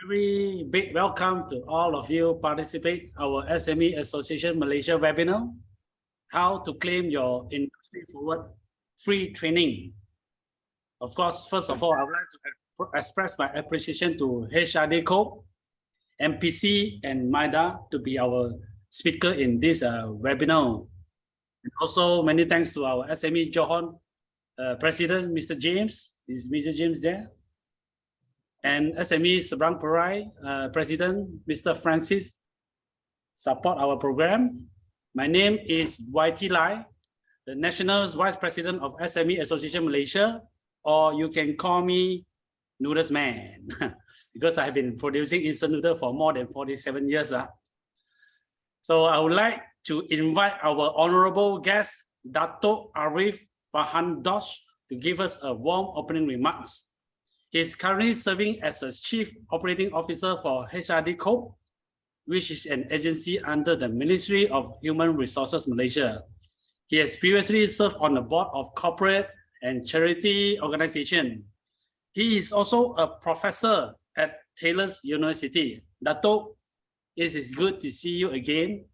Very big welcome to all of you participate our SME Association Malaysia webinar, how to claim your industry forward free training. Of course, first of all, I would like to express my appreciation to HRD Corp, MPC and MIDA to be our speaker in this webinar. And also many thanks to our SME Johor President, Mr. James. Is Mr. James there? And SME Seberang Perai President, Mr. Francis, support our program. My name is YT Lai, the National Vice President of SME Association Malaysia, or you can call me Noodles Man, because I have been producing instant noodle for more than 47 years. So I would like to invite our honorable guest, Dato' Arif Fahandosh, to give us a warm opening remarks. He is currently serving as a Chief Operating Officer for HRD Corp, which is an agency under the Ministry of Human Resources Malaysia. He has previously served on the board of corporate and charity organization. He is also a professor at Taylor's University. Dato', it is good to see you again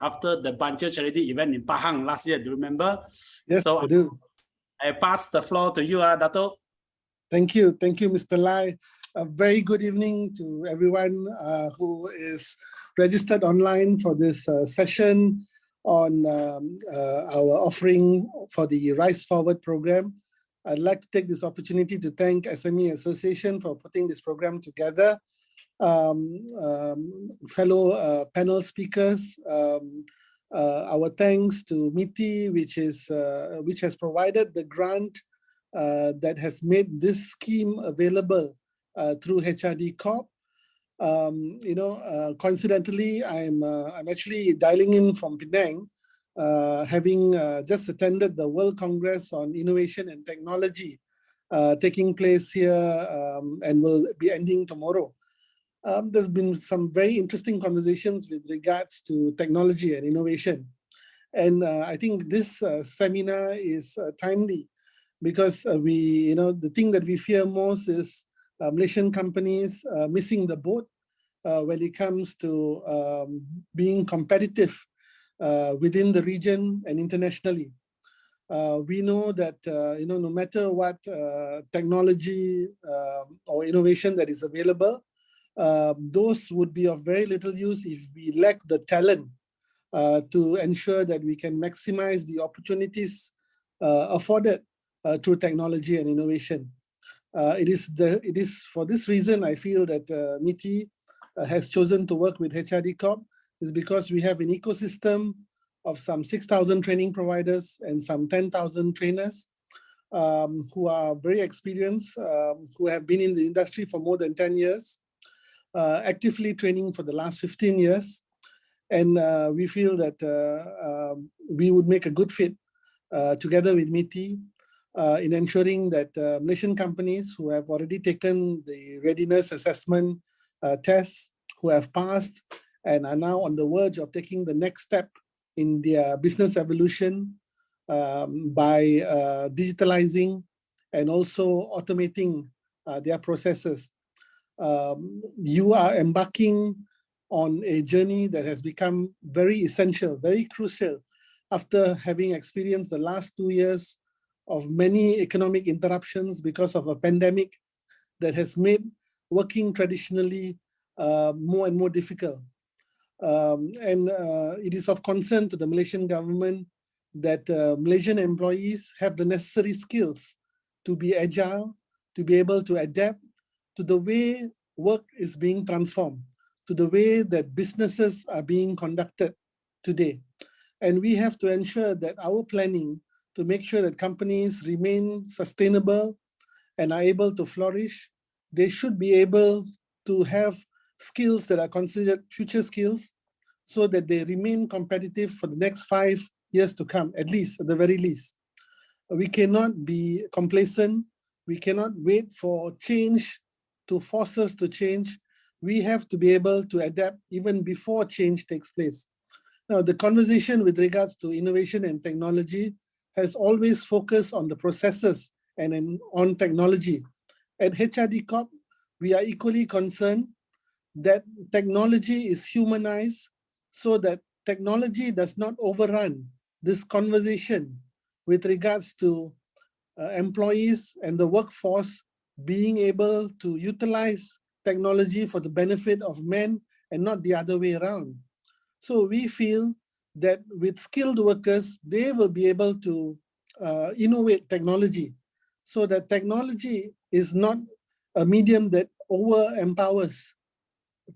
after the Banjo charity event in Pahang last year. Do you remember? Yes, so I do. I pass the floor to you, Dato'. Thank you, Mr. Lai. A very good evening to everyone who is registered online for this session on our offering for the Rise Forward program. I'd like to take this opportunity to thank SME Association for putting this program together. Fellow panel speakers, our thanks to MITI, which has provided the grant that has made this scheme available through HRD Corp. Coincidentally, I'm actually dialing in from Penang, having just attended the World Congress on Innovation and Technology taking place here and will be ending tomorrow. There's been some very interesting conversations with regards to technology and innovation. And I think this seminar is timely, because the thing that we fear most is Malaysian companies missing the boat when it comes to being competitive within the region and internationally. We know that no matter what technology or innovation that is available, those would be of very little use if we lack the talent to ensure that we can maximize the opportunities afforded through technology and innovation. It is for this reason I feel that MITI has chosen to work with HRD Corp, is because we have an ecosystem of some 6,000 training providers and some 10,000 trainers who are very experienced, who have been in the industry for more than 10 years, actively training for the last 15 years. And we feel that we would make a good fit together with MITI in ensuring that Malaysian companies who have already taken the readiness assessment tests, who have passed and are now on the verge of taking the next step in their business evolution by digitalizing and also automating their processes. You are embarking on a journey that has become very essential, very crucial, after having experienced the last 2 years of many economic interruptions because of a pandemic that has made working traditionally more and more difficult. It is of concern to the Malaysian government that Malaysian employees have the necessary skills to be agile, to be able to adapt to the way work is being transformed, to the way that businesses are being conducted today. And we have to ensure that our planning to make sure that companies remain sustainable and are able to flourish, they should be able to have skills that are considered future skills so that they remain competitive for the next 5 years to come, at least, at the very least. We cannot be complacent. We cannot wait for change to force us to change. We have to be able to adapt even before change takes place. Now, the conversation with regards to innovation and technology has always focused on the processes and on technology. At HRD Corp, we are equally concerned that technology is humanized so that technology does not overrun this conversation with regards to employees and the workforce being able to utilize technology for the benefit of men and not the other way around. So we feel that with skilled workers, they will be able to innovate technology so that technology is not a medium that over-empowers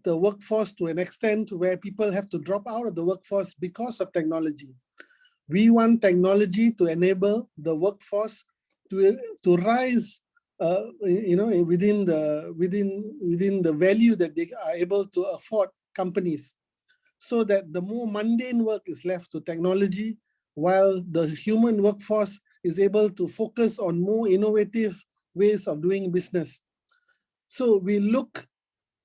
the workforce to an extent where people have to drop out of the workforce because of technology. We want technology to enable the workforce to rise, within the value that they are able to afford companies, so that the more mundane work is left to technology, while the human workforce is able to focus on more innovative ways of doing business. So we look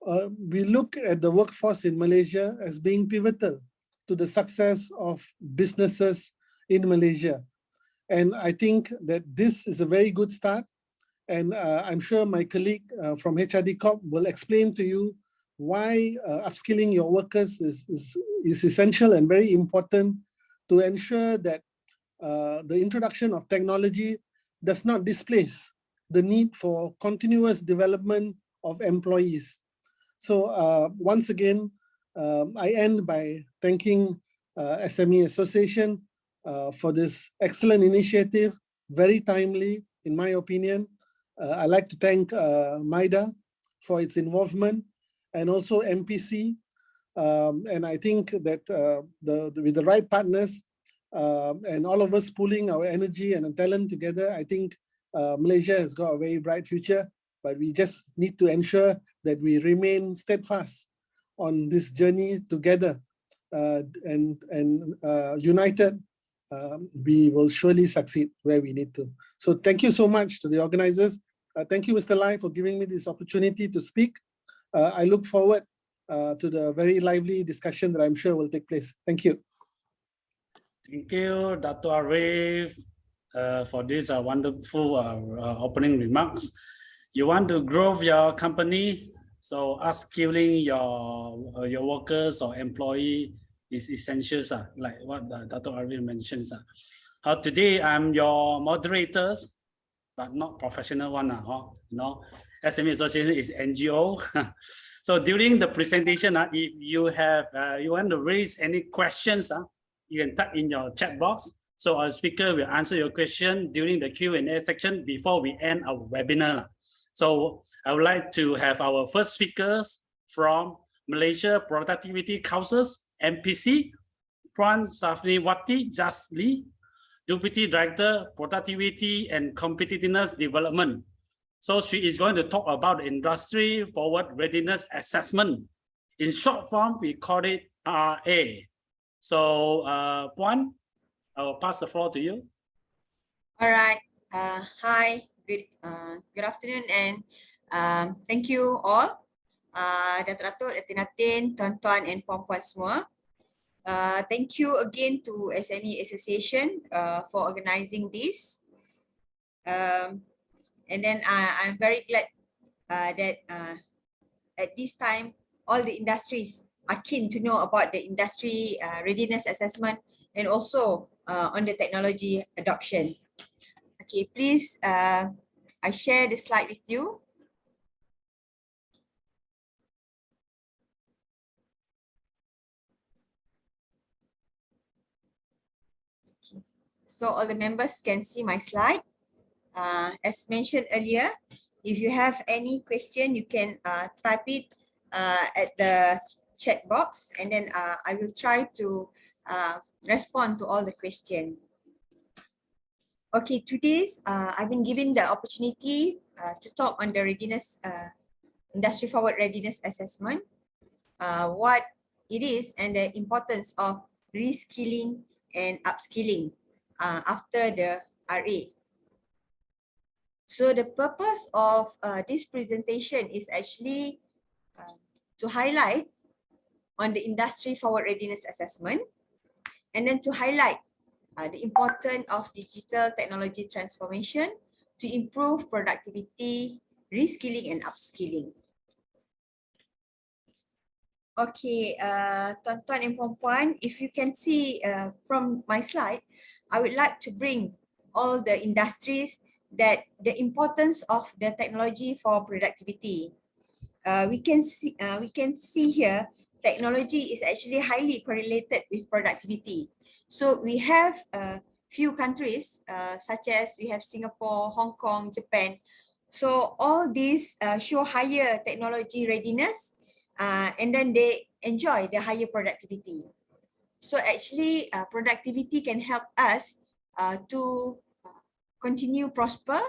at the workforce in Malaysia as being pivotal to the success of businesses in Malaysia. And I think that this is a very good start. And I'm sure my colleague from HRD Corp will explain to you why upskilling your workers is essential and very important to ensure that the introduction of technology does not displace the need for continuous development of employees. So once again, I end by thanking SME Association for this excellent initiative, very timely, in my opinion. I'd like to thank MIDA for its involvement, and also MPC. And I think that with the right partners and all of us pooling our energy and talent together, I think Malaysia has got a very bright future, but we just need to ensure that we remain steadfast on this journey together and united. We will surely succeed where we need to. So thank you so much to the organizers. Thank you, Mr. Lai, for giving me this opportunity to speak. I look forward to the very lively discussion that I'm sure will take place. Thank you. Thank you, Dr. Arif, for this wonderful opening remarks. You want to grow your company, so upskilling your workers or employee is essential, like what Dr. Arif mentions. Today I'm your moderators, but not professional one. SME Association is NGO. So during the presentation, if you have you want to raise any questions, you can type in your chat box. So our speaker will answer your question during the Q&A section before we end our webinar. So I would like to have our first speakers from Malaysia Productivity Councils, MPC, Puan Safniwati Jasli, Deputy Director, Productivity and Competitiveness Development. So she is going to talk about Industry Forward Readiness Assessment. In short form, we call it RA. So Puan, I will pass the floor to you. All right. Hi. Good afternoon, and thank you all, Datuk Datin, tuan-tuan and puan-puan semua. Thank you again to SME Association for organizing this. And then I'm very glad that at this time, all the industries are keen to know about the industry readiness assessment and also on the technology adoption. Okay, please, I share the slide with you. Okay. So all the members can see my slide. As mentioned earlier, if you have any question, you can type it at the chat box, and then I will try to respond to all the questions. Okay, today's I've been given the opportunity to talk on the readiness, industry forward readiness assessment, what it is and the importance of reskilling and upskilling after the RA. So the purpose of this presentation is actually to highlight on the industry forward readiness assessment, and then to highlight the importance of digital technology transformation to improve productivity, reskilling and upskilling. Okay, tuan-tuan and puan-puan, if you can see from my slide, I would like to bring all the industries that the importance of the technology for productivity. We can see here technology is actually highly correlated with productivity. So we have few countries such as we have Singapore, Hong Kong, Japan. So all these show higher technology readiness, and then they enjoy the higher productivity. So actually productivity can help us to continue prosper,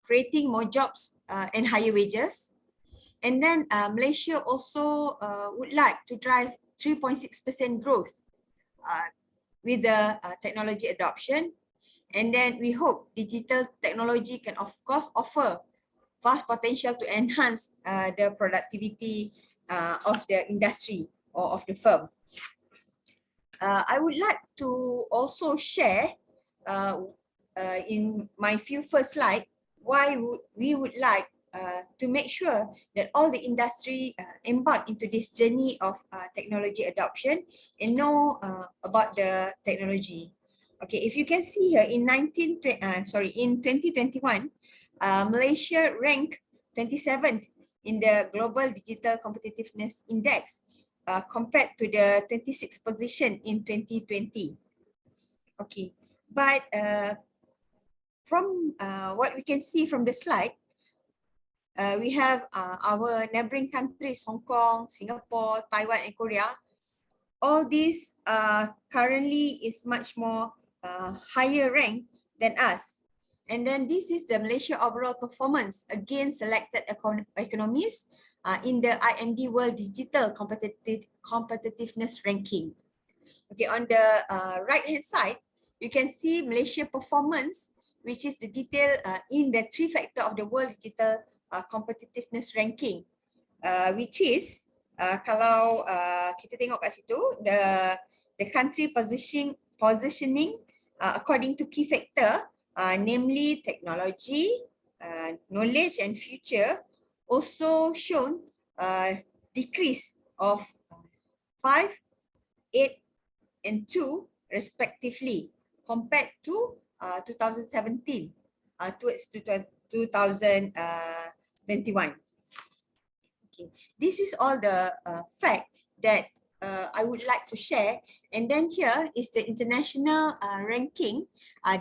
creating more jobs and higher wages. And then Malaysia also would like to drive 3.6% growth with the technology adoption. And then we hope digital technology can of course offer vast potential to enhance the productivity of the industry or of the firm. I would like to also share in my few first slide why we would like to make sure that all the industry embark into this journey of technology adoption and know about the technology. Okay, if you can see here in 2021, Malaysia ranked 27th in the Global Digital Competitiveness Index compared to the 26th position in 2020. Okay, but from what we can see from the slide, we have our neighboring countries, Hong Kong, Singapore, Taiwan, and Korea. All these currently is much more higher rank than us. And then this is the Malaysia overall performance against selected economies in the IMD World Digital Competitiveness Ranking. Okay, on the right hand side, you can see Malaysia performance, which is the detail in the 3 factor of the World Digital Competitiveness Ranking, which is kalau kita tengok kat situ, the country positioning according to key factor, namely technology, knowledge and future, also shown decrease of 5, 8 and 2 respectively compared to 2017 towards 2021. Okay, this is all the fact that I would like to share. And then here is the international ranking,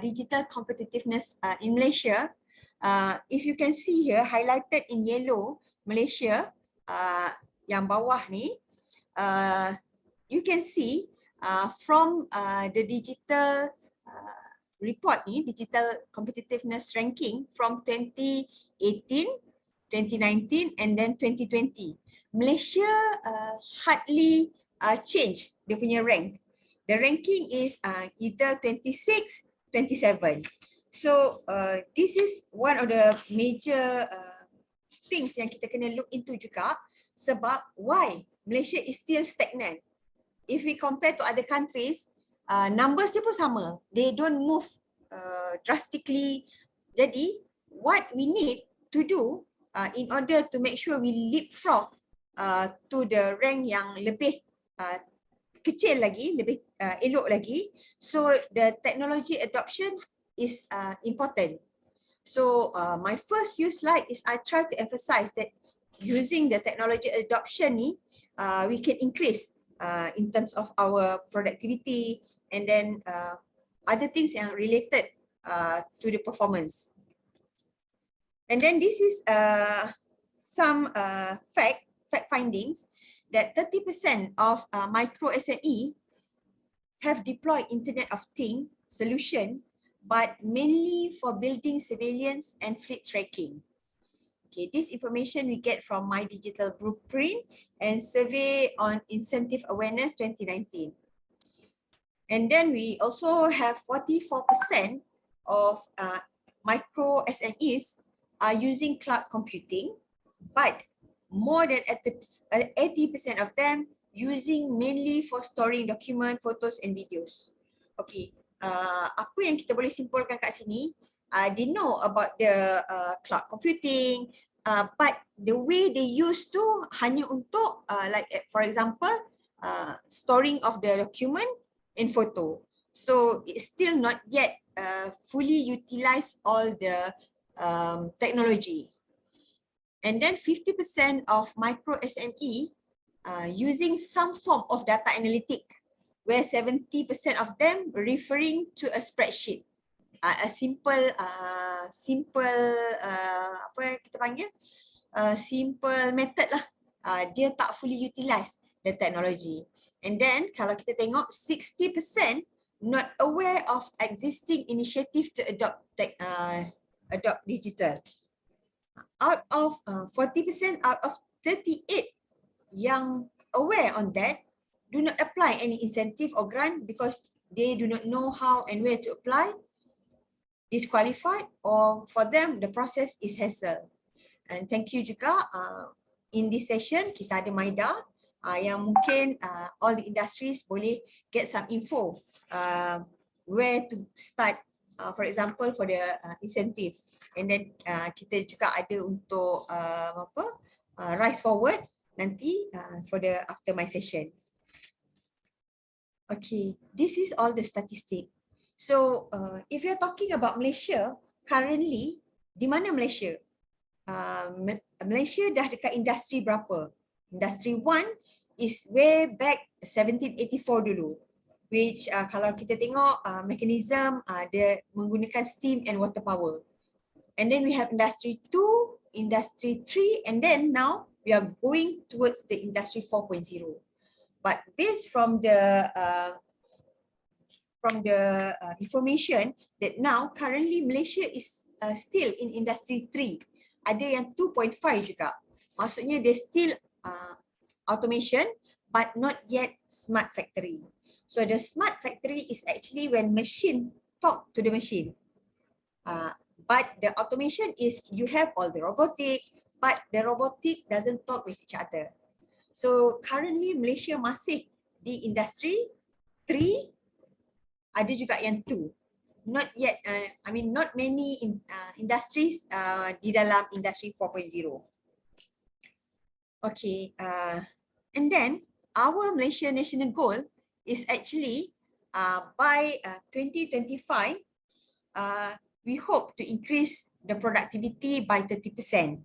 digital competitiveness in Malaysia. If you can see here, highlighted in yellow, Malaysia, yang bawah ni, you can see from the digital report ni, digital competitiveness ranking from 2018, 2019 and then 2020. Malaysia hardly change dia punya rank. The ranking is either 26, 27. So this is one of the major things yang kita kena look into juga, sebab why Malaysia is still stagnant. If we compare to other countries, numbers dia pun sama. They don't move drastically. Jadi what we need to do in order to make sure we leapfrog to the rank yang lebih kecil lagi, lebih elok lagi. So the technology adoption is important. So my first few slide is I try to emphasize that using the technology adoption ni, we can increase in terms of our productivity and then other things yang related to the performance. And then this is some fact findings that 30% of micro SME have deployed Internet of Things solution, but mainly for building surveillance and fleet tracking. Okay, this information we get from My Digital Blueprint and Survey on Incentive Awareness 2019. And then we also have 44% of micro SMEs are using cloud computing, but more than 80% of them using mainly for storing document, photos and videos. Okay, apa yang kita boleh simpulkan kat sini, they know about the cloud computing, but the way they used to hanya untuk like for example storing of the document and photo. So it's still not yet fully utilize all the technology. And then 50% of micro SME using some form of data analytic, where 70% of them referring to a spreadsheet. A simple apa kita panggil simple method lah. Dia tak fully utilize the technology. And then kalau kita tengok 60% not aware of existing initiative to adopt digital. Out of 40% out of 38 yang aware on that do not apply any incentive or grant because they do not know how and where to apply, disqualified, or for them the process is hassle. And thank you juga in this session kita ada MIDA yang mungkin all the industries boleh get some info where to start, for example for the incentive. And then kita juga ada untuk rise forward nanti for the after my session. Okay, this is all the statistic. So if you're talking about Malaysia currently, di mana Malaysia? Malaysia dah dekat industri berapa? Industri 1 is way back 1784 dulu, which kalau kita tengok mechanism dia menggunakan steam and water power. And then we have industry 2, industry 3, and then now we are going towards the industry 4.0. But based from the information that now currently Malaysia is still in industry 3. Ada yang 2.5 juga. Maksudnya they still automation but not yet smart factory. So the smart factory is actually when machine talk to the machine. But the automation is you have all the robotic, but the robotic doesn't talk with each other. So currently Malaysia masih di industry 3, ada juga yang 2. Not yet, not many industries di dalam industry 4.0. Okay, and then our Malaysia national goal is actually by 2025, we hope to increase the productivity by 30%.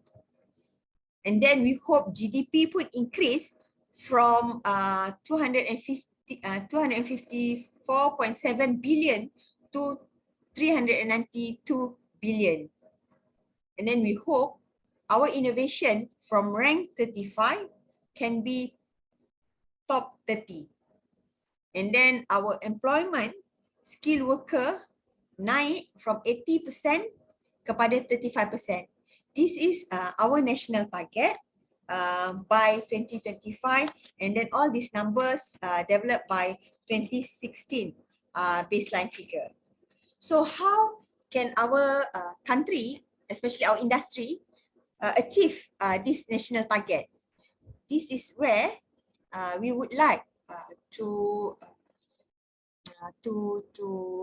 And then we hope GDP would increase from 254.7 billion to 392 billion. And then we hope our innovation from rank 35 can be top 30. And then our employment skilled worker naik from 80% kepada 35%. This is our national target by 2025, and then all these numbers developed by 2016 baseline figure. So how can our country, especially our industry, achieve this national target? This is where we would like to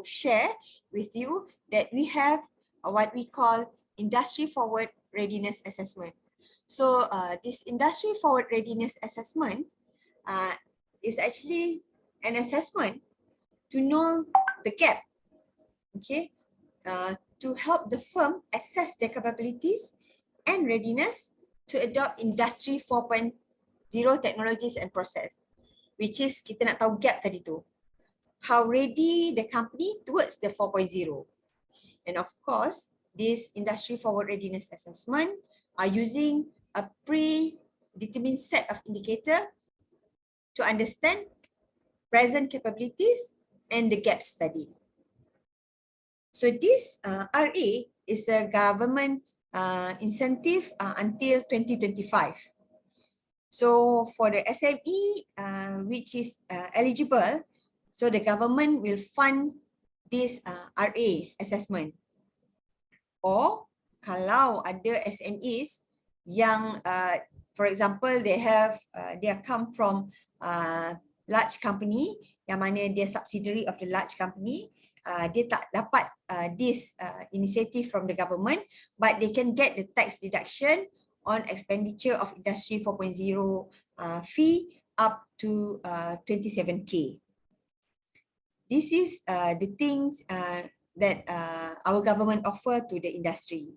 share with you that we have what we call Industry Forward Readiness Assessment. So this Industry Forward Readiness Assessment is actually an assessment to know the gap, okay, to help the firm assess their capabilities and readiness to adopt Industry 4.0 technologies and process, which is kita nak tahu gap tadi tu. How ready the company towards the 4.0. And of course, this Industry Forward Readiness Assessment are using a predetermined set of indicators to understand present capabilities and the gap study. So this RA is a government incentive until 2025. So for the SME which is eligible, so the government will fund this RA assessment. Or kalau ada SMEs yang for example they come from large company yang mana dia subsidiary of the large company, dia tak dapat this initiative from the government, but they can get the tax deduction on expenditure of Industry 4.0 fee up to 27K. This is the things that our government offer to the industry.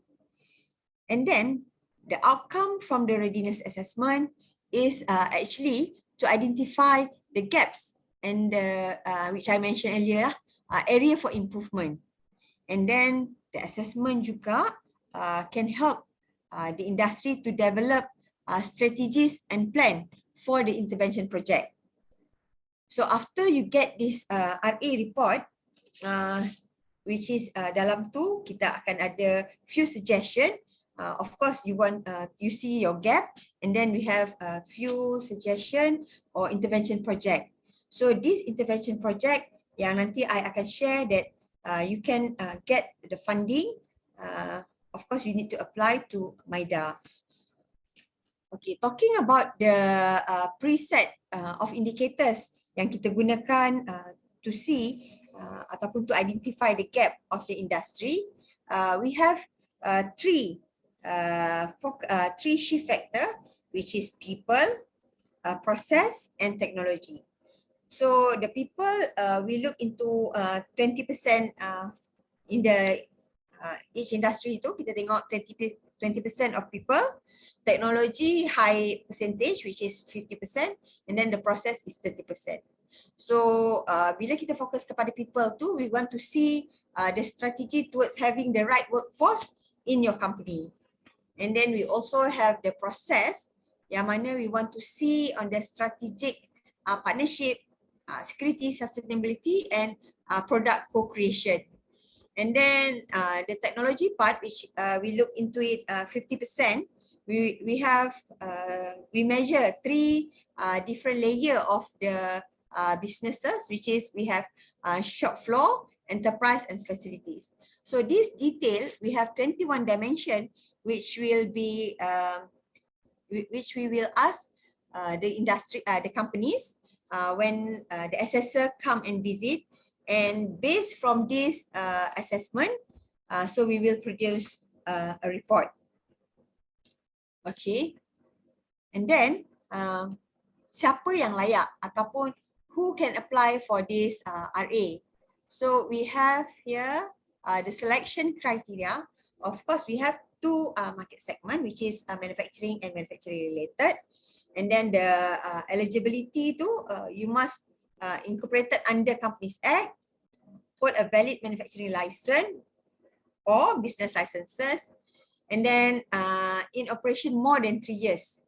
And then the outcome from the readiness assessment is actually to identify the gaps and which I mentioned earlier, area for improvement. And then the assessment juga can help the industry to develop strategies and plan for the intervention project. So after you get this RA report, which is dalam tu kita akan ada few suggestion. Of course, you see your gap, and then we have a few suggestion or intervention project. So this intervention project yang nanti I akan share that you can get the funding. Of course, you need to apply to MIDA. Okay, talking about the preset of indicators yang kita gunakan to see ataupun to identify the gap of the industry, we have three shift factor, which is people, process, and technology. So the people, we look into 20% in the each industry tu, kita tengok 20% of people, technology high percentage, which is 50%, and then the process is 30%. So bila kita fokus kepada people tu, we want to see the strategy towards having the right workforce in your company. And then we also have the process yang mana we want to see on the strategic partnership, security, sustainability, and product co-creation. And then the technology part, which we look into it 50%, we measure three different layer of the businesses, which is we have shop floor, enterprise, and facilities. So this detail, we have 21 dimension, which will be which we will ask the industry, the companies when the assessor come and visit. And based from this assessment, so we will produce a report. Okay. And then, siapa yang layak ataupun who can apply for this RA? So we have here the selection criteria. Of course, we have two market segment, which is manufacturing and manufacturing related. And then the eligibility to you must incorporated under Companies Act, hold a valid manufacturing license or business licenses, and then in operation more than 3 years.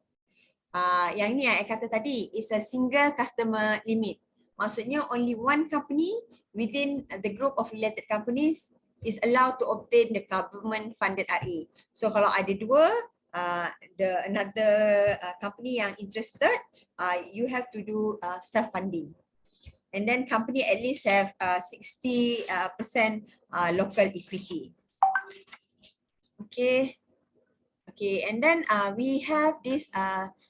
Yang ni yang saya kata tadi is a single customer limit. Maksudnya only one company within the group of related companies is allowed to obtain the government funded RA. So kalau ada dua, another company yang interested, you have to do self funding. And then company at least have 60% local equity. Okay. Okay, and then we have this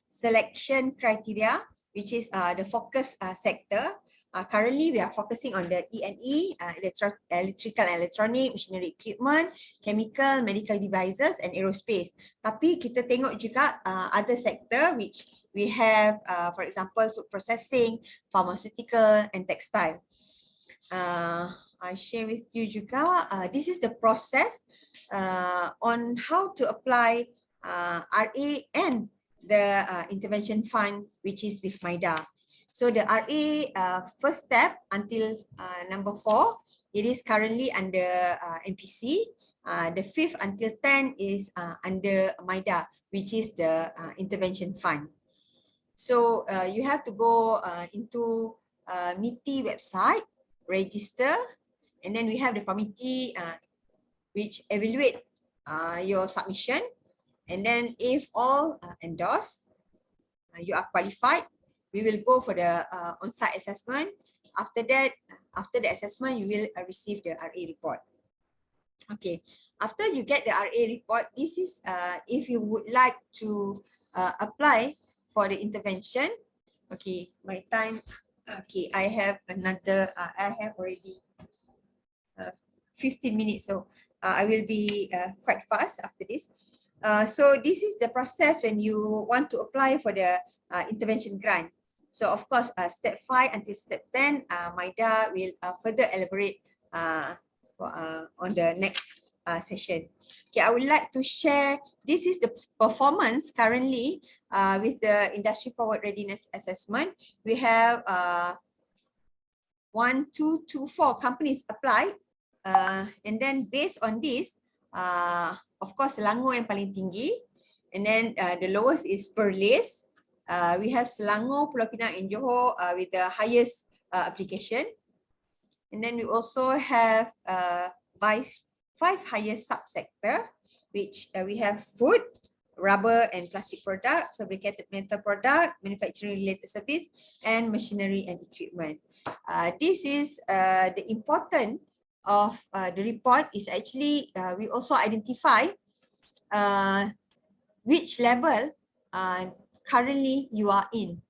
selection criteria, which is the focus sector. Currently, we are focusing on the E&E, electrical and electronic, machinery equipment, chemical, medical devices, and aerospace. Tapi kita tengok juga other sector which we have, for example, food processing, pharmaceutical, and textile. I share with you juga, this is the process on how to apply RA and the intervention fund, which is with MIDA. So the RA first step until number 4, it is currently under MPC. The 5th until 10 is under MIDA, which is the intervention fund. So you have to go into MITI website, register, and then we have the committee which evaluate your submission. And then if all endorse, you are qualified, we will go for the on-site assessment. After that, after the assessment, you will receive the RA report. Okay, after you get the RA report, this is if you would like to apply for the intervention. Okay, my time. Okay, I have another. I have already 15 minutes, so I will be quite fast after this. So this is the process when you want to apply for the intervention grant. So of course, step 5 until step 10, MIDA will further elaborate on the next session. Okay, I would like to share, this is the performance currently with the Industry Forward Readiness Assessment. We have 1, 2, 2, 4 companies applied, and then based on this, of course, Selangor yang paling tinggi, and then the lowest is Perlis. We have Selangor, Pulau Pinang and Johor with the highest application. And then we also have by 5 highest subsector, which we have food, rubber and plastic product, fabricated metal product, manufacturing related service, and machinery and equipment. This is the important of the report is actually we also identify which level currently you are in.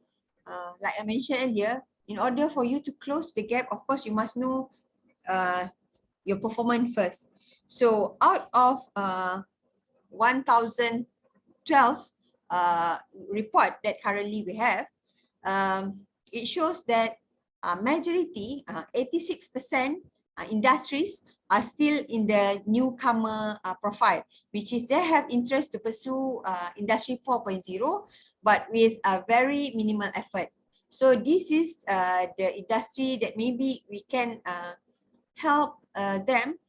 Like I mentioned earlier, in order for you to close the gap, of course, you must know your performance first. So out of 1,012 report that currently we have, it shows that majority, 86% industries are still in the newcomer profile, which is they have interest to pursue Industry 4.0, but with a very minimal effort. So this is the industry that maybe we can help them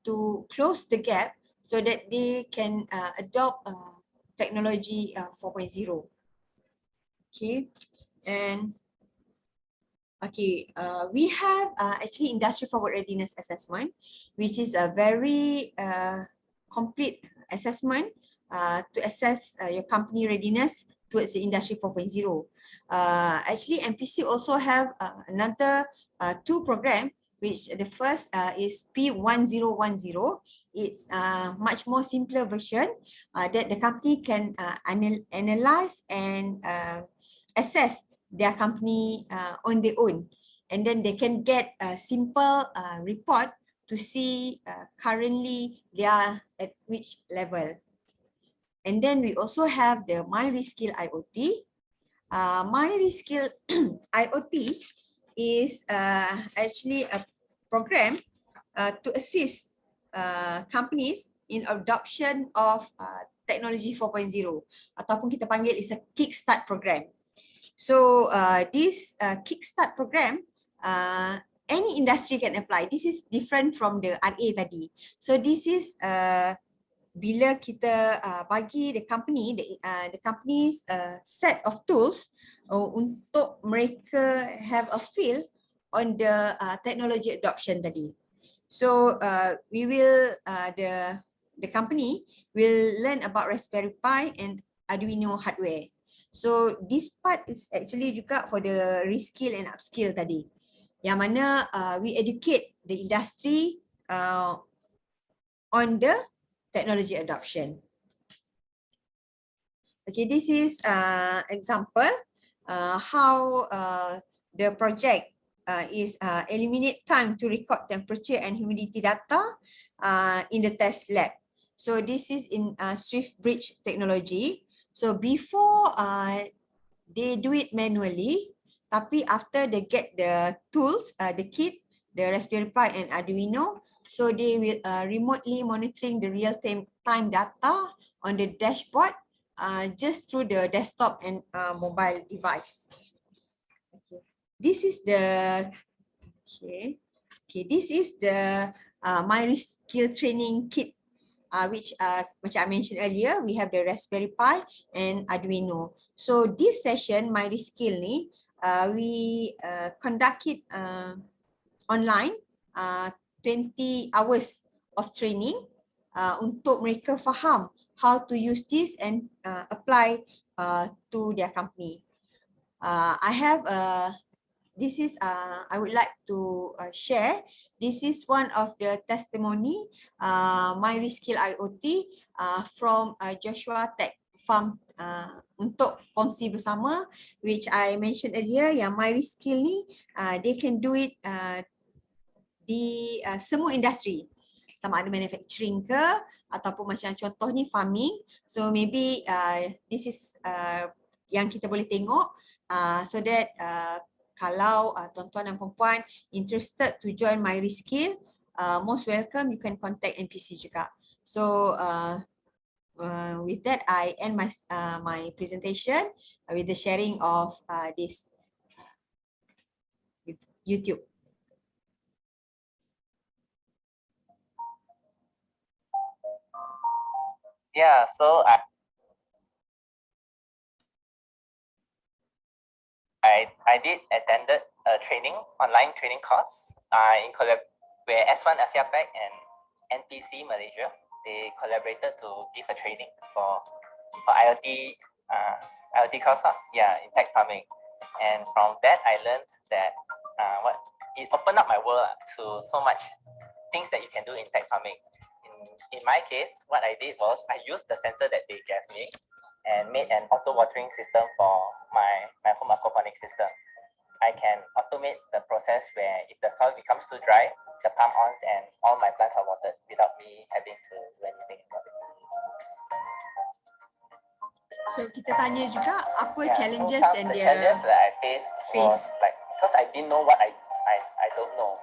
to close the gap so that they can adopt technology 4.0. Okay, and okay, we have actually Industry Forward Readiness Assessment, which is a very complete assessment to assess your company readiness towards the Industry 4.0. Actually, MPC also have another 2 program, which the first is P1010. It's much more simpler version that the company can analyze and assess their company on their own, and then they can get a simple report to see currently they are at which level. And then we also have the MyReskill IoT. MyReskill IoT is actually a program to assist companies in adoption of technology 4.0, ataupun kita panggil is a kickstart program. So this kickstart program, any industry can apply. This is different from the RA tadi. So this is bila kita bagi the company, the company's set of tools untuk mereka have a feel on the technology adoption tadi. So we will the company will learn about Raspberry Pi and Arduino hardware. So this part is actually juga for the reskill and upskill tadi, yang mana we educate the industry on the technology adoption. Okay, this is example how the project is eliminate time to record temperature and humidity data in the test lab. So this is in Swift Bridge technology. So before they do it manually, tapi after they get the tools, the kit, the Raspberry Pi and Arduino, so they will remotely monitoring the real-time data on the dashboard just through the desktop and mobile device. Okay. This is the this is the MyReskill training kit, which I mentioned earlier. We have the Raspberry Pi and Arduino. So this session MyReskill ni we conduct it online, 20 hours of training untuk mereka faham how to use this and apply to their company. I have this is I would like to share. This is one of the testimony MyReskill IoT from Joshua Tech Farm untuk kongsi bersama, which I mentioned earlier, yang MyReskill ni they can do it di semua industri, sama ada manufacturing ke, ataupun macam contoh ni farming. So maybe this is yang kita boleh tengok so that kalau tuan-tuan dan puan interested to join my reskill, most welcome, you can contact MPC juga. So with that, I end my my presentation with the sharing of this with YouTube. Yeah, so I did attended a online training course in collab where S1 AsiaPac and MPC Malaysia, they collaborated to give a training for IoT course, in tech farming. And from that I learned that it opened up my world to so much things that you can do in tech farming. In my case, what I did was I used the sensor that they gave me and made an auto watering system for my home aquaponics system. I can automate the process where if the soil becomes too dry, the pump on and all my plants are watered without me having to do anything about it. So kita tanya juga apa challenges so and the challenges that I faced was like, because I didn't know what I don't know.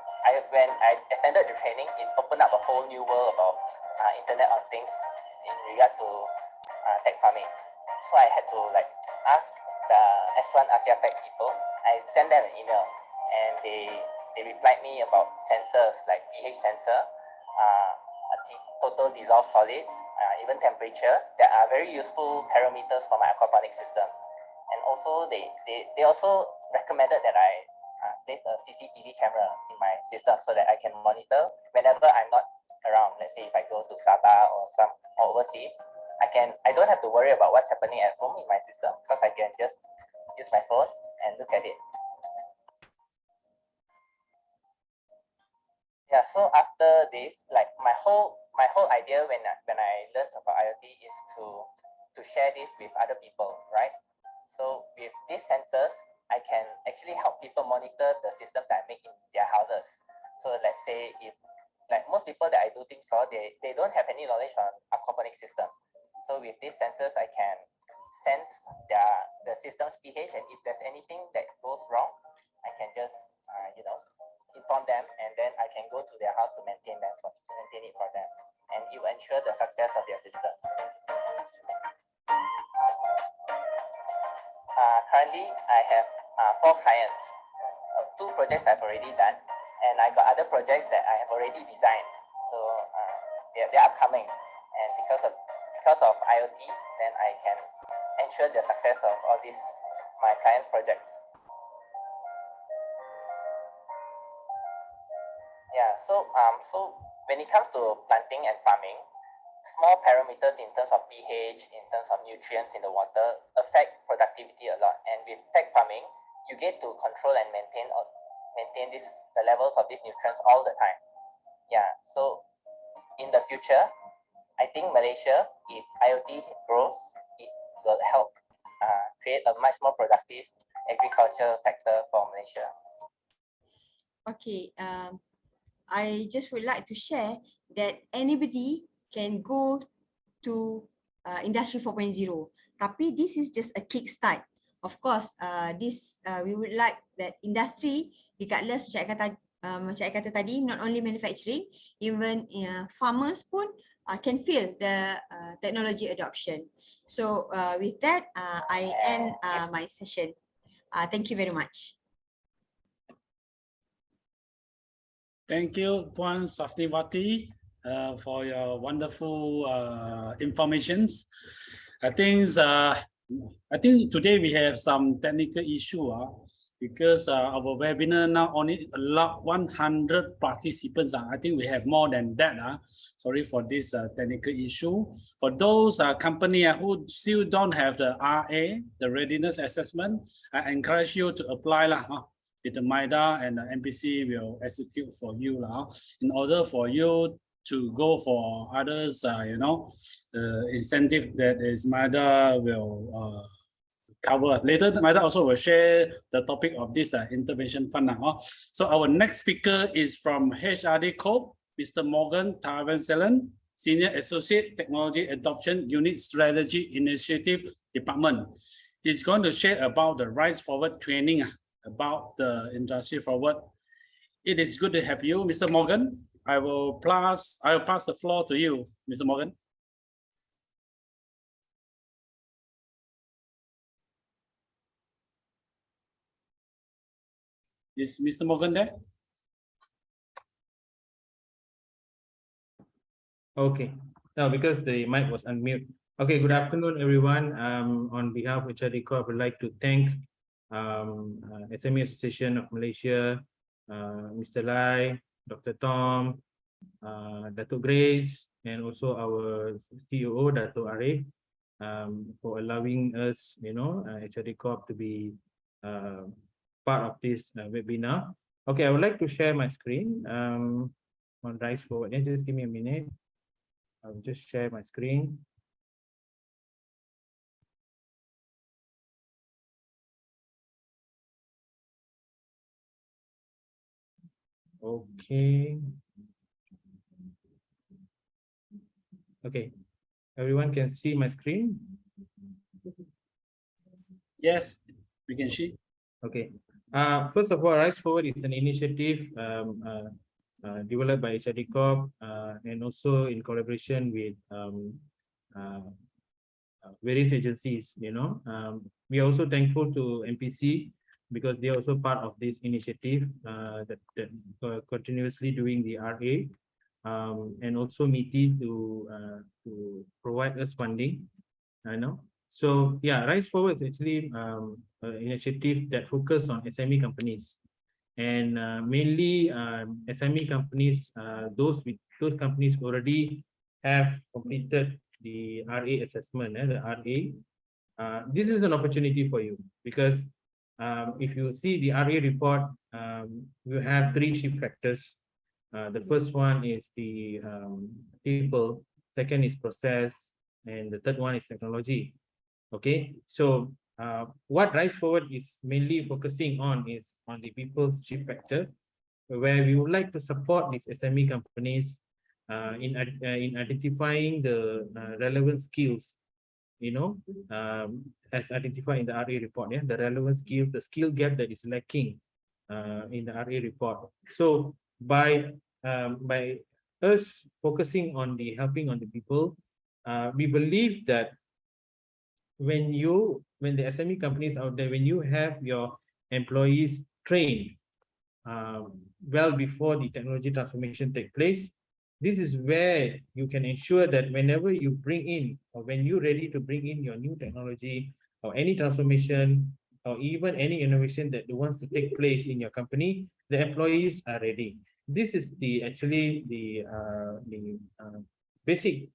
When I attended the training, it opened up a whole new world about Internet of Things in regards to tech farming. So I had to like ask the S1 AsiaPac people. I sent them an email and they replied me about sensors like pH sensor, total dissolved solids, even temperature, that are very useful parameters for my aquaponics system. And also they also recommended that I place a CCTV camera in my system so that I can monitor whenever I'm not around. Let's say if I go to Sabah or overseas, I don't have to worry about what's happening at home in my system because I can just use my phone and look at it. Yeah, so after this, like my whole idea when I learned about IoT is to share this with other people, right? So with these sensors, I can actually help people monitor the systems that I make in their houses. So let's say if like most people that I do things for, they don't have any knowledge on aquaponics system. So with these sensors, I can sense the system's pH, and if there's anything that goes wrong, I can just inform them, and then I can go to their house to maintain it for them, and it will ensure the success of their system. Currently, I have 4 clients. 2 projects I've already done, and I got other projects that I have already designed. So they're upcoming, and because of IoT, then I can ensure the success of all these my clients' projects. Yeah, so when it comes to planting and farming, small parameters in terms of pH, in terms of nutrients in the water affect productivity a lot. And with tech farming, you get to control and maintain the levels of these nutrients all the time. Yeah, so in the future, I think Malaysia, if IoT grows, it will help create a much more productive agriculture sector for Malaysia. Okay, I just would like to share that anybody can go to Industry 4.0. Tapi this is just a kickstart. Of course, we would like that industry, regardless macam I kata tadi, not only manufacturing, even farmers pun can feel the technology adoption. So with that, I end my session. Thank you very much. Thank you, Puan Safniwati, for your wonderful informations. I think today we have some technical issue because our webinar now only allowed 100 participants. I think we have more than that. Sorry for this technical issue. For those company who still don't have the RA, the readiness assessment, I encourage you to apply with the MIDA and the MPC will execute for you in order for you to go for others, incentive that is MIDA will cover. Later, MIDA also will share the topic of this intervention fund. So our next speaker is from HRD Corp, Mr. Morgan Tavanselan. Senior Associate Technology Adoption Unit Strategy Initiative Department. He's going to share about the Rise Forward training about the Industry Forward. It is good to have you, Mr. Morgan. I will pass the floor to you, Mr. Morgan. Is Mr. Morgan there? Okay, no, because the mic was unmute. Okay, good afternoon, everyone. On behalf of HRD Corp, I would like to thank SME Association of Malaysia, Mr. Lai, Dr. Tom, Datuk Grace, and also our CEO, Datuk Arif, for allowing us, HRD Corp to be part of this webinar. Okay, I would like to share my screen on Rise Forward. Just give me a minute. I'll just share my screen. Okay. Okay, everyone can see my screen? Yes, we can see. Okay. First of all, Rise Forward is an initiative developed by HRD Corp and also in collaboration with various agencies. We are also thankful to MPC because they are also part of this initiative that continuously doing the RA, and also MIDA to provide us funding. So yeah, Rise Forward is actually an initiative that focuses on SME companies, and mainly SME companies, those companies already have completed the RA assessment, the RA. This is an opportunity for you because if you see the RA report, you have 3 shift factors. The first one is the people, second is process, and the third one is technology. Okay, so what Rise Forward is mainly focusing on is on the people's shift factor, where we would like to support these SME companies in identifying the relevant skills, as identified in the RA report, the relevant skill, the skill gap that is lacking in the RA report. So by us focusing on the helping on the people, we believe that when the SME companies out there, when you have your employees trained well before the technology transformation take place, this is where you can ensure that whenever you bring in, or when you're ready to bring in your new technology or any transformation or even any innovation that wants to take place in your company, the employees are ready. This is actually the basic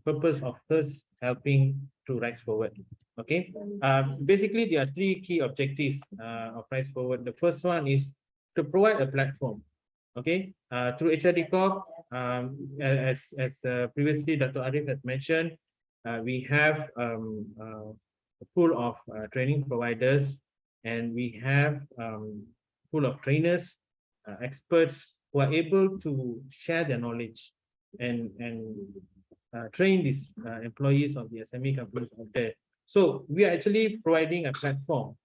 purpose of us helping to Rise Forward. Okay, basically there are 3 key objectives of Rise Forward. The first one is to provide a platform. Okay, through HRD Corp, as previously Dr. Arif has mentioned, we have a pool of training providers, and we have pool of trainers, experts who are able to share their knowledge and train these employees of the SME companies out there. So we are actually providing a platform.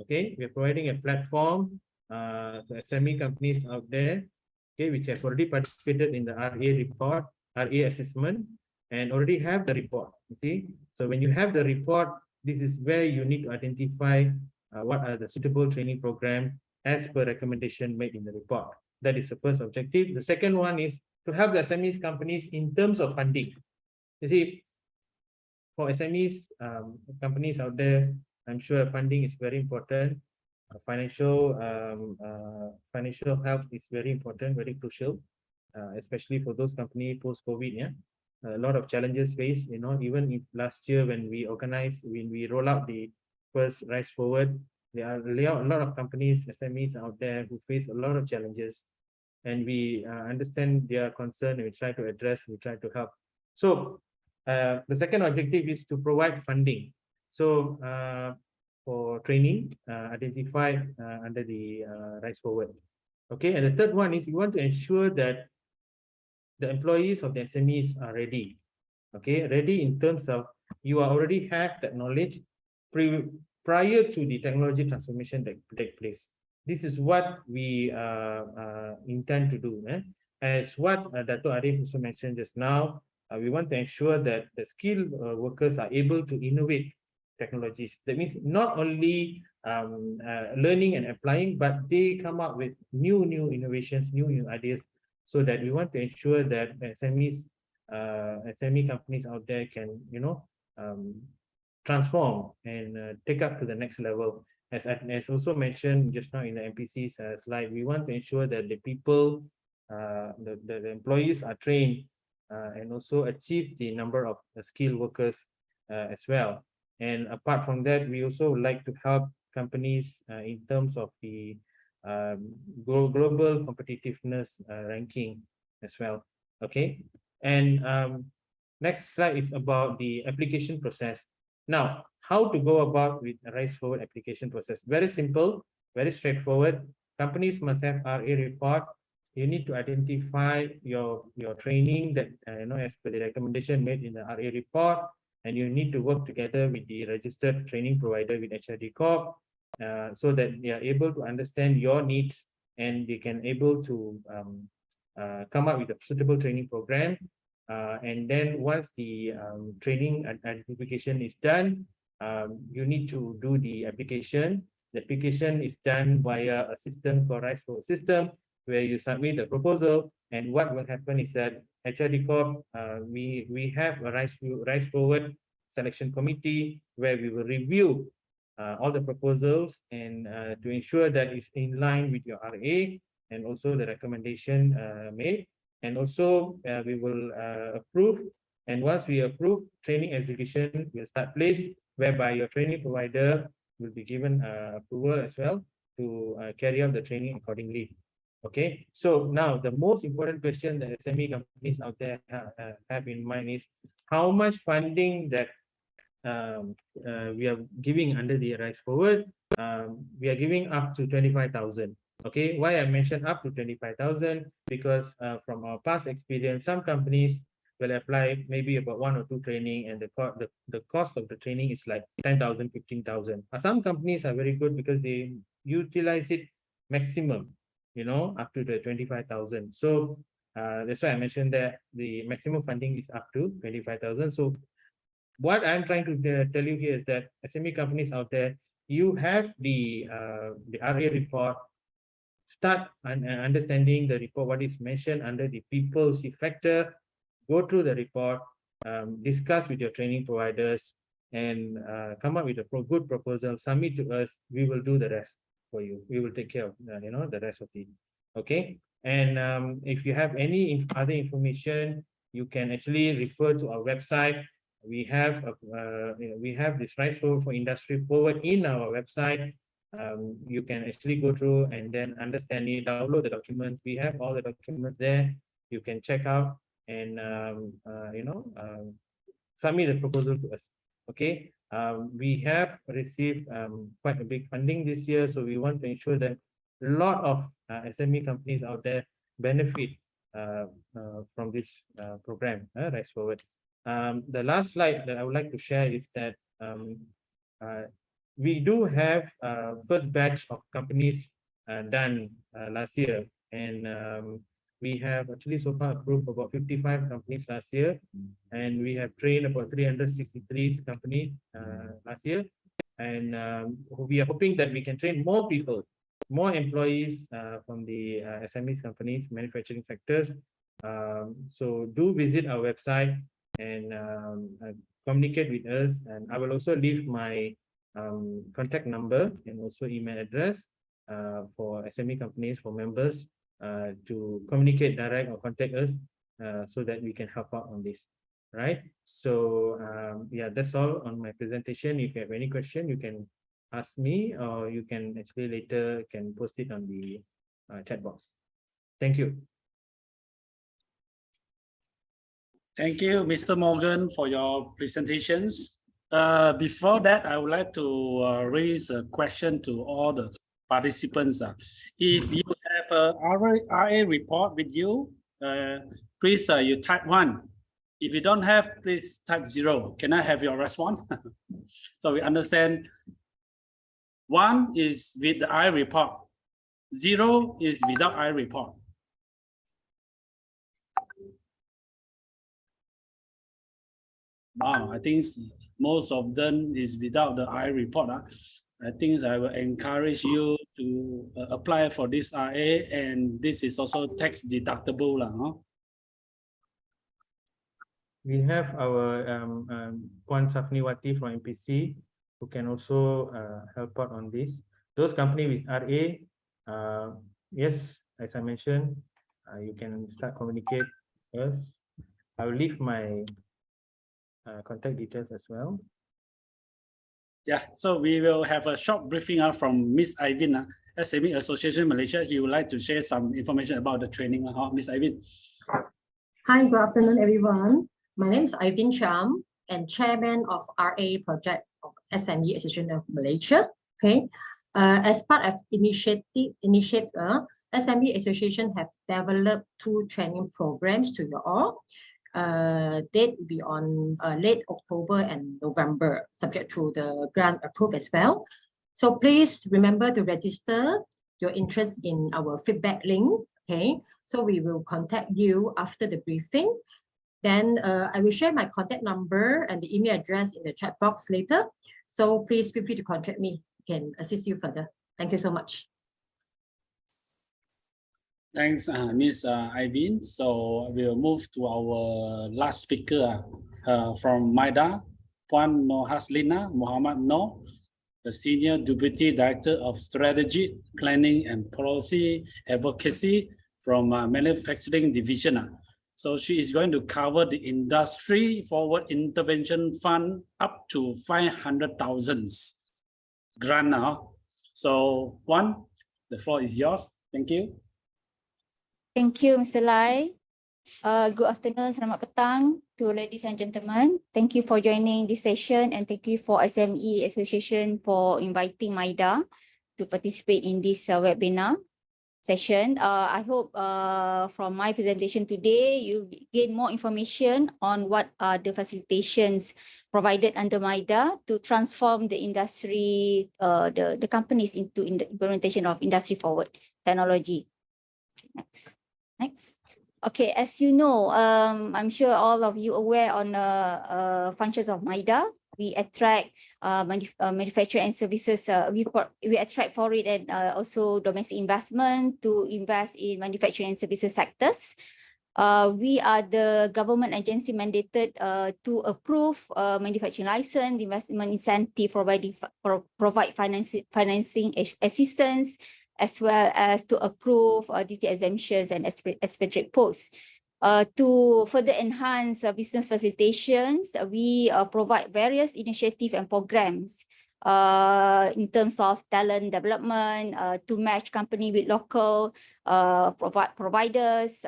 Okay, we're providing a platform to SME companies out there, okay, which have already participated in the RA report, RA assessment, and already have the report. Okay, so when you have the report, this is where you need to identify what are the suitable training program as per recommendation made in the report. That is the first objective. The second one is to help the SME companies in terms of funding. You see, for SMEs companies out there, I'm sure funding is very important. Financial help is very important, very crucial, especially for those companies post-COVID. Yeah, a lot of challenges faced. Even if last year when we roll out the first Rise Forward, there are a lot of companies, SMEs out there who face a lot of challenges, and we understand their concern, and we try to address, we try to help. So the second objective is to provide funding. So for training identified under the Rise Forward. Okay, and the third one is we want to ensure that the employees of the SMEs are ready. Okay, ready in terms of you already have that knowledge prior to the technology transformation that take place. This is what we intend to do. As what Dato' Arif also mentioned just now, we want to ensure that the skilled workers are able to innovate technologies. That means not only learning and applying, but they come up with new innovations, new ideas, so that we want to ensure that SMEs, SME companies out there can, transform and take up to the next level. As also mentioned just now in the MPC's slide, we want to ensure that the people, the employees are trained and also achieve the number of skilled workers as well. And apart from that, we also like to help companies in terms of the global competitiveness ranking as well. Okay, and next slide is about the application process. Now, how to go about with a Rise Forward application process? Very simple, very straightforward. Companies must have RA report. You need to identify your training that as per the recommendation made in the RA report, and you need to work together with the registered training provider with HRD Corp, so that they are able to understand your needs and they can able to come up with a suitable training program. And then once the training identification is done, you need to do the application. The application is done via a system called Rise Forward system, where you submit the proposal, and what will happen is that HRD Corp, we have a Rise Forward selection committee where we will review all the proposals and to ensure that it's in line with your RA and also the recommendation made. And also we will approve, and once we approve, training execution will start place, whereby your training provider will be given approval as well to carry out the training accordingly. Okay, so now the most important question that SME companies out there have in mind is how much funding that we are giving under the Rise Forward. We are giving up to 25,000. Okay, why I mentioned up to 25,000? Because from our past experience, some companies will apply maybe about 1 or 2 training, and the cost of the training is like 10,000, 15,000. Some companies are very good because they utilize it maximum, up to the 25,000. So that's why I mentioned that the maximum funding is up to 25,000. So what I'm trying to tell you here is that SME companies out there, you have the RA report. Start understanding the report, what is mentioned under the people factor. Go through the report, discuss with your training providers, and come up with a good proposal. Submit to us. We will do the rest for you. We will take care of the rest of it. Okay. And if you have any other information, you can actually refer to our website. We have this Rise Forward for Industry Forward in our website. You can actually go through and then understand it, download the documents. We have all the documents there. You can check out and submit the proposal to us. Okay. We have received quite a big funding this year, so we want to ensure that a lot of SME companies out there benefit from this program, Rise Forward. The last slide that I would like to share is that we do have first batch of companies done last year, and we have actually so far approved about 55 companies last year, and we have trained about 363 companies last year, and we are hoping that we can train more people, more employees from the SME companies, manufacturing sectors. So do visit our website and communicate with us, and I will also leave my contact number and also email address for SME companies, for members to communicate direct or contact us so that we can help out on this. Right? So yeah, that's all on my presentation. If you have any question, you can ask me, or you can actually later can post it on the chat box. Thank you. Thank you, Mr. Morgan, for your presentations. Before that, I would like to raise a question to all the participants. If you have a RA report with you, please you type 1. If you don't have, please type 0. Can I have your response? So we understand 1 is with the I report. 0 is without I report. Wow, I think most of them is without the I report. I think I will encourage you to apply for this RA, and this is also tax deductible. We have our Puan Safniwati from MPC who can also help out on this. Those company with RA, yes, as I mentioned, you can start communicate us. I will leave my contact details as well. Yeah, so we will have a short briefing from Miss Ivin, SME Association Malaysia. He would like to share some information about the training. Miss Ivin. Hi, good afternoon, everyone. My name is Ivin Cham and Chairman of RA Project of SME Association of Malaysia. Okay, as part of SME Association have developed 2 training programs to you all. Date will be on late October and November, subject to the grant approved as well. So please remember to register your interest in our feedback link. Okay, so we will contact you after the briefing. Then I will share my contact number and the email address in the chat box later. So please feel free to contact me. I can assist you further. Thank you so much. Thanks, Miss Ivin. So we'll move to our last speaker from MIDA, Puan Nohaslina Muhammad Noor, the Senior Deputy Director of Strategy, Planning and Policy Advocacy from Manufacturing Division. So she is going to cover the Industry Forward Intervention Fund up to 500,000 grant now. So Puan, the floor is yours. Thank you. Thank you, Mr. Lai. Good afternoon, selamat petang to ladies and gentlemen. Thank you for joining this session, and thank you for SME Association for inviting MIDA to participate in this webinar session. I hope from my presentation today, you gain more information on what are the facilitations provided under MIDA to transform the industry, the companies into implementation of industry forward technology. Next. Okay, as you know, I'm sure all of you aware on functions of MIDA. We attract manufacturing and services. We attract foreign and also domestic investment to invest in manufacturing and services sectors. We are the government agency mandated to approve manufacturing license, investment incentive, provide financing assistance, as well as to approve duty exemptions and expatriate posts. To further enhance business facilitations, we provide various initiatives and programs in terms of talent development, to match company with local providers,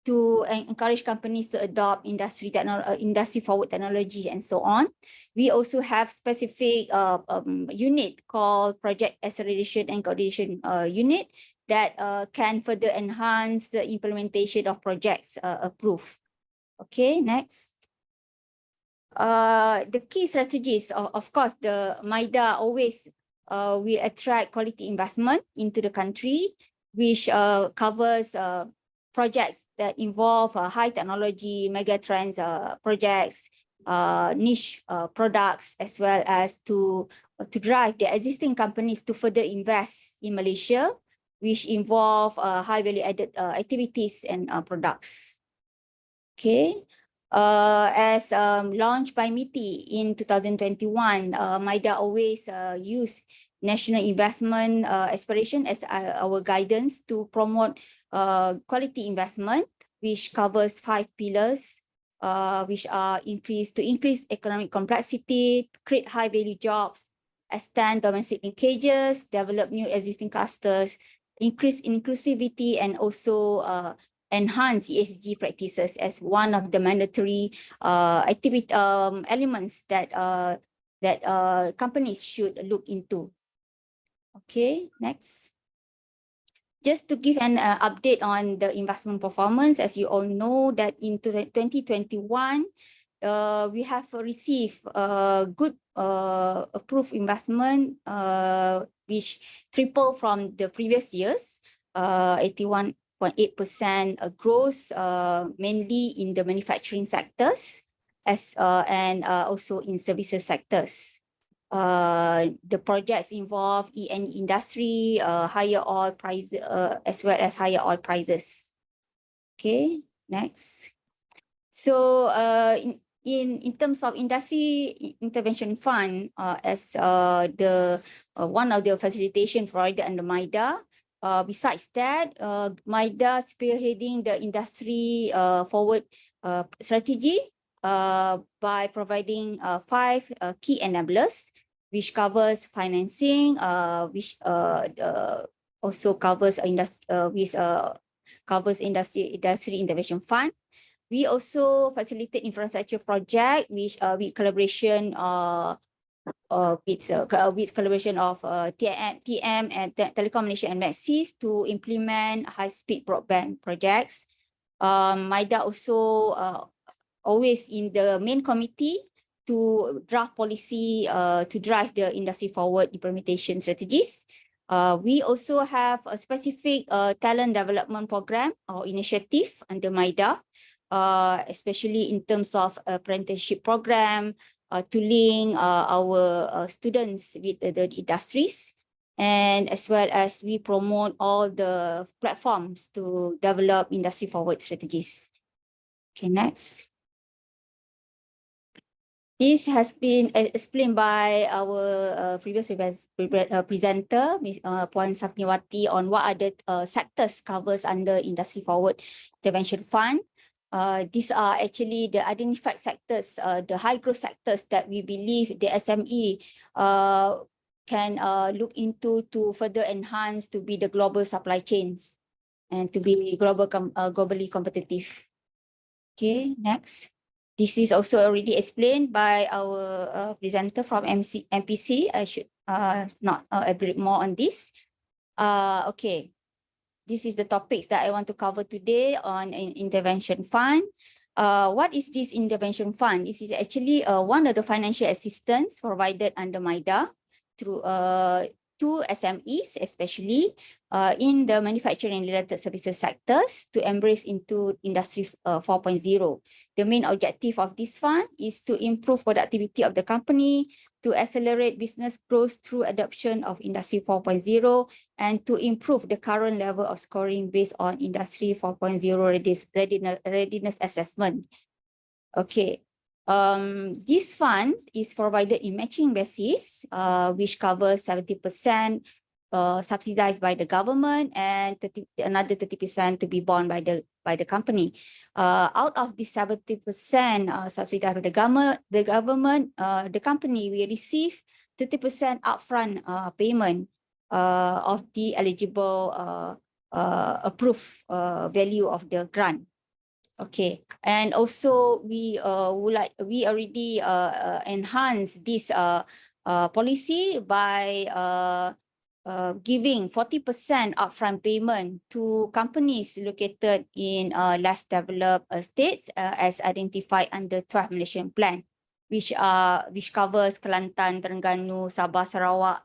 to encourage companies to adopt industry forward technology and so on. We also have specific unit called Project Acceleration and Coordination Unit that can further enhance the implementation of projects approved. Okay, next. The key strategies, of course, the MIDA always we attract quality investment into the country, which covers projects that involve high technology, mega trends projects, niche products, as well as to drive the existing companies to further invest in Malaysia, which involve high value added activities and products. Okay. As launched by MITI in 2021, MIDA always use national investment aspiration as our guidance to promote quality investment, which covers 5 pillars, which are to increase economic complexity, to create high value jobs, extend domestic linkages, develop new existing clusters, increase inclusivity, and also enhance ESG practices as one of the mandatory activity elements that companies should look into. Okay, next. Just to give an update on the investment performance, as you all know that in 2021, we have received good approved investment, which tripled from the previous years, 81.8% growth, mainly in the manufacturing sectors, and also in services sectors. The projects involve industry, higher oil price, as well as higher oil prices. Okay, next. So in terms of industry intervention fund, as the one of the facilitation provided under MIDA. Besides that, MIDA spearheading the industry forward strategy by providing 5 key enablers, which covers financing, which also covers industry intervention fund. We also facilitate infrastructure project, which with collaboration with collaboration of TM and Telecom Malaysia and Maxis to implement high-speed broadband projects. MIDA also always in the main committee to draft policy to drive the industry forward implementation strategies. We also have a specific talent development program or initiative under MIDA, especially in terms of apprenticeship program to link our students with the industries, and as well as we promote all the platforms to develop industry forward strategies. Okay, next. This has been explained by our previous presenter, Ms. Puan Sapniwati, on what are the sectors covers under Industry Forward Intervention Fund. These are actually the identified sectors, the high growth sectors that we believe the SME can look into to further enhance to be the global supply chains and to be globally competitive. Okay, next. This is also already explained by our presenter from MPC. I should not elaborate more on this. Okay, this is the topics that I want to cover today on an intervention fund. What is this intervention fund? This is actually one of the financial assistance provided under MIDA through to SMEs, especially in the manufacturing and related services sectors to embrace into Industry 4.0. The main objective of this fund is to improve productivity of the company, to accelerate business growth through adoption of Industry 4.0, and to improve the current level of scoring based on Industry 4.0 readiness assessment. Okay. This fund is provided in matching basis, which covers 70% subsidized by the government and another 30% to be borne by the company. Out of this 70% subsidized by the government, the company will receive 30% upfront payment of the eligible approved value of the grant. Okay, and also we already enhance this policy by giving 40% upfront payment to companies located in less developed states as identified under 12 Malaysian Plan, which covers Kelantan, Terengganu, Sabah, Sarawak,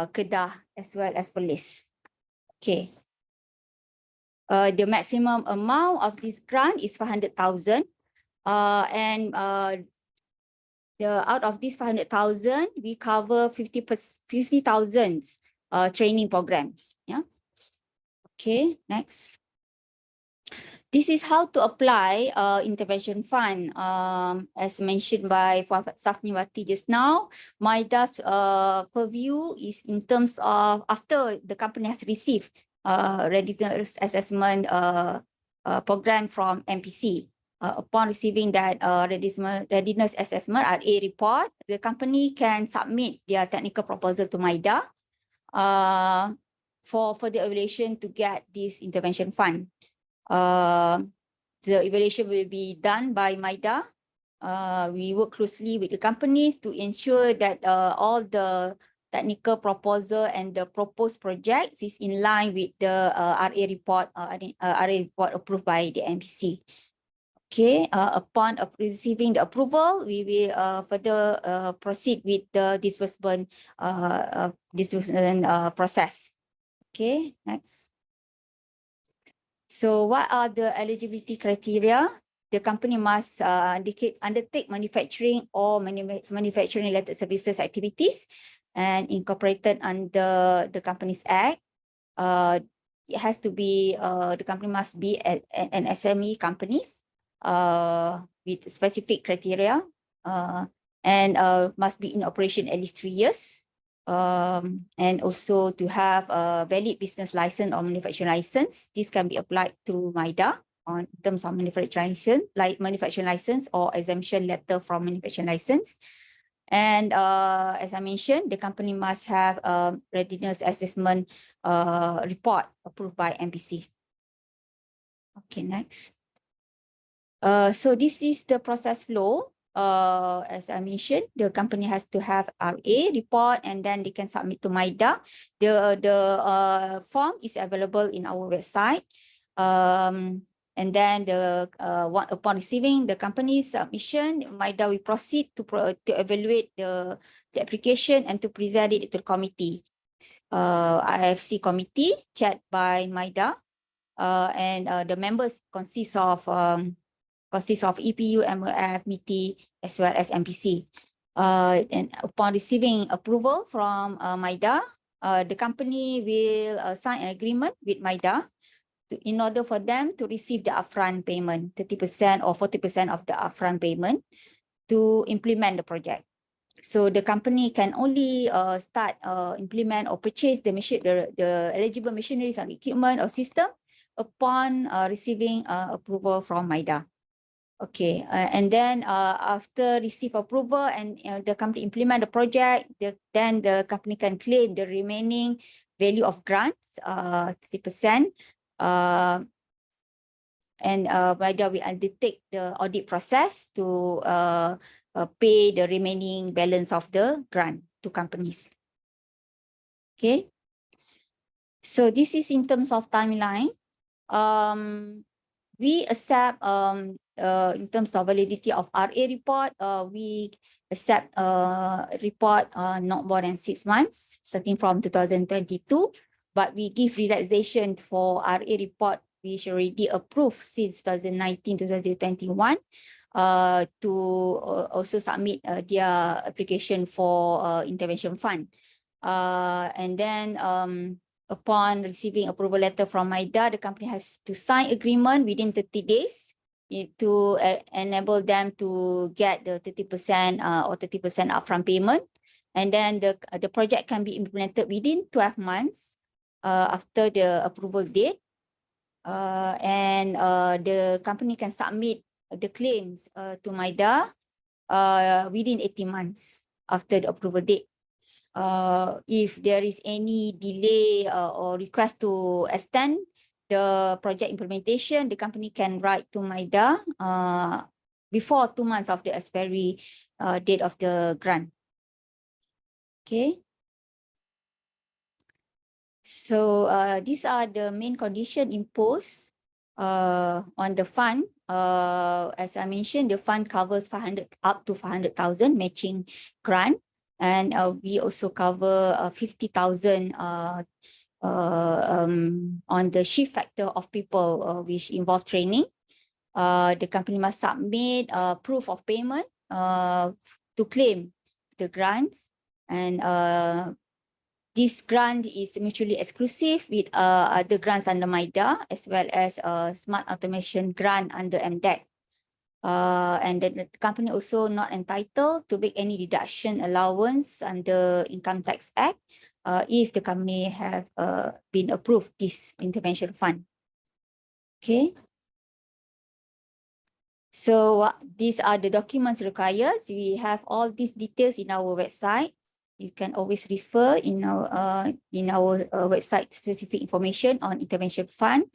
Kedah, as well as Perlis. Okay. The maximum amount of this grant is 500,000, and out of this 500,000, we cover 50,000 training programs. Yeah. Okay. Next. This is how to apply intervention fund. As mentioned by Sapniwati just now, MIDA's purview is in terms of after the company has received readiness assessment program from MPC. Upon receiving that readiness assessment RA report, the company can submit their technical proposal to MIDA for further evaluation to get this intervention fund. The evaluation will be done by MIDA. We work closely with the companies to ensure that all the technical proposal and the proposed projects is in line with the RA report, RA report approved by the MPC. Okay, upon receiving the approval, we will further proceed with the disbursement process. Okay, next. So what are the eligibility criteria? The company must undertake manufacturing or manufacturing related services activities and incorporated under the Companies Act. It has to be, the company must be an SME companies with specific criteria and must be in operation at least 3 years. And also to have a valid business license or manufacturing license. This can be applied through MIDA on terms of manufacturing license, like manufacturing license or exemption letter from manufacturing license. And as I mentioned, the company must have a readiness assessment report approved by MPC. Okay, next. So this is the process flow. As I mentioned, the company has to have RA report and then they can submit to MIDA. The form is available in our website. And then upon receiving the company's submission, MIDA will proceed to evaluate the application and to present it to the committee. IFC committee chaired by MIDA, and the members consist of EPU, MOF, MITI, as well as MPC. And upon receiving approval from MIDA, the company will sign an agreement with MIDA in order for them to receive the upfront payment, 30% or 40% of the upfront payment to implement the project. So the company can only start implement or purchase the eligible machineries and equipment or system upon receiving approval from MIDA. Okay, and then after receive approval and the company implement the project, then the company can claim the remaining value of grants, 30%. And MIDA will undertake the audit process to pay the remaining balance of the grant to companies. Okay, so this is in terms of timeline. We accept in terms of validity of RA report, we accept report not more than 6 months starting from 2022, but we give relaxation for RA report which already approved since 2019-2021 to also submit their application for intervention fund. And then upon receiving approval letter from MIDA, the company has to sign agreement within 30 days to enable them to get the 30% or 30% upfront payment. And then the project can be implemented within 12 months after the approval date. And the company can submit the claims to MIDA within 18 months after the approval date. If there is any delay or request to extend the project implementation, the company can write to MIDA before 2 months of the expiry date of the grant. Okay. So these are the main conditions imposed on the fund. As I mentioned, the fund covers up to 500,000 matching grant. And we also cover 50,000 on the shift factor of people which involve training. The company must submit proof of payment to claim the grants. And this grant is mutually exclusive with other grants under MIDA as well as smart automation grant under MDEC. And then the company also not entitled to make any deduction allowance under Income Tax Act if the company have been approved this intervention fund. Okay. So these are the documents required. We have all these details in our website. You can always refer in our website specific information on intervention fund.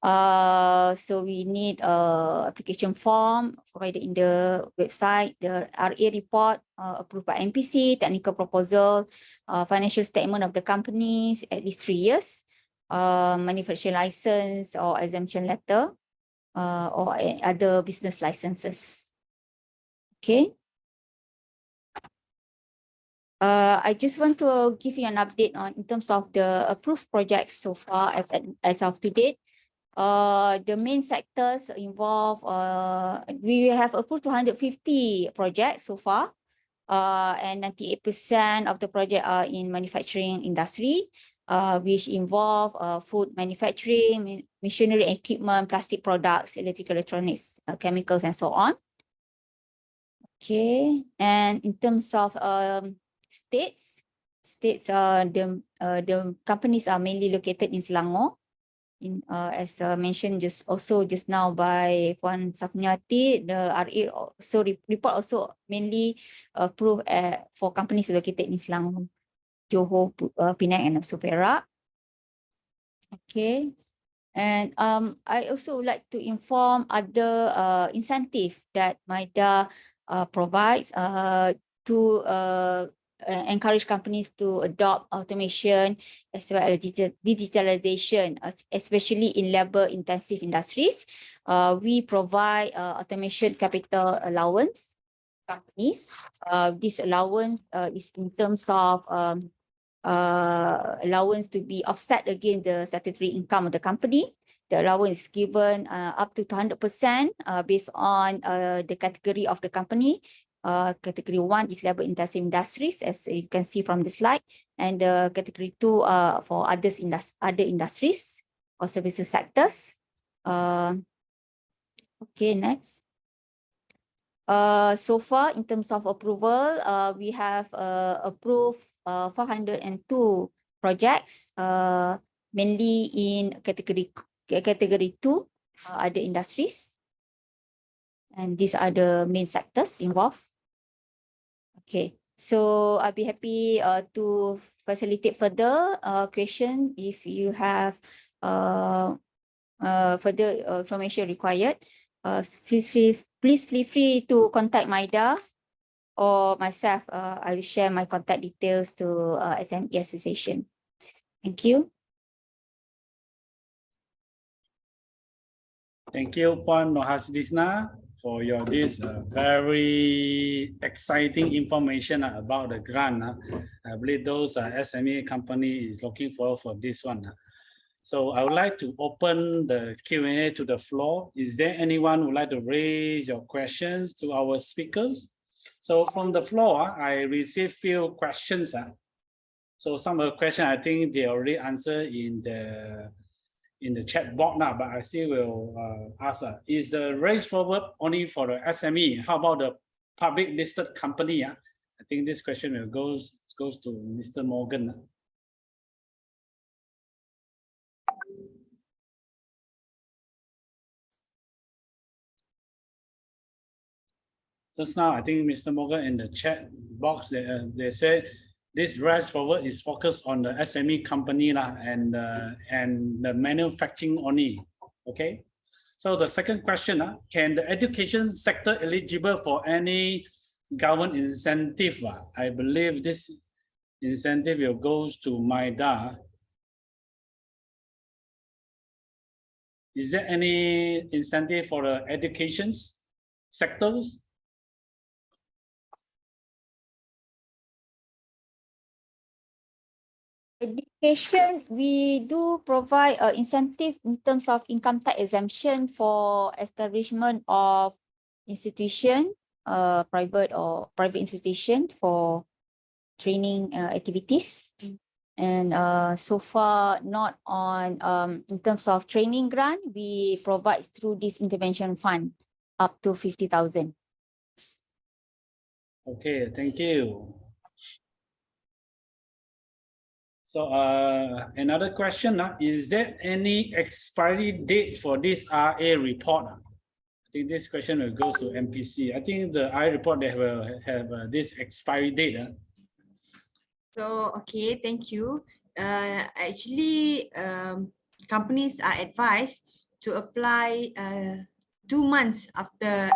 So we need application form provided in the website, the RA report approved by MPC, technical proposal, financial statement of the companies at least 3 years, manufacturing license or exemption letter, or other business licenses. Okay. I just want to give you an update on in terms of the approved projects so far as of today. The main sectors involved, we have approved 250 projects so far, and 98% of the project are in manufacturing industry, which involve food manufacturing, machinery equipment, plastic products, electrical electronics, chemicals, and so on. Okay, and in terms of states, the companies are mainly located in Selangor. As mentioned just now by Puan Safniati, the RA report also mainly approved for companies located in Selangor, Johor, Penang, and also Perak. Okay, and I also would like to inform other incentive that MIDA provides to encourage companies to adopt automation as well as digitalization, especially in labor-intensive industries. We provide automation capital allowance companies. This allowance is in terms of allowance to be offset against the statutory income of the company. The allowance is given up to 200% based on the category of the company. Category 1 is labor-intensive industries, as you can see from the slide, and category 2 for other industries or services sectors. Okay, next. So far, in terms of approval, we have approved 402 projects, mainly in category 2, other industries, and these are the main sectors involved. Okay, so I'll be happy to facilitate further question if you have further information required. Please feel free to contact MIDA or myself. I will share my contact details to SME Association. Thank you. Thank you, Puan Nohasdisna, for your very exciting information about the grant. I believe those SME company is looking forward for this one. So I would like to open the Q&A to the floor. Is there anyone who would like to raise your questions to our speakers? So from the floor, I received few questions. So some of the questions I think they already answered in the chat box now, but I still will ask, is the raise forward only for the SME? How about the public listed company? I think this question will goes to Mr. Morgan. Just now, I think Mr. Morgan in the chat box, they say this rise forward is focused on the SME company and the manufacturing only. Okay. So the second question, can the education sector eligible for any government incentive? I believe this incentive will goes to MIDA. Is there any incentive for the education sectors? Education, we do provide incentive in terms of income tax exemption for establishment of institution, private institution for training activities. And so far, not on in terms of training grant, we provide through this intervention fund up to 50,000. Okay, thank you. So another question, is there any expiry date for this RA report? I think this question will go to MPC. I think the RA report, they will have this expiry date. So, okay, thank you. Actually, companies are advised to apply 2 months after,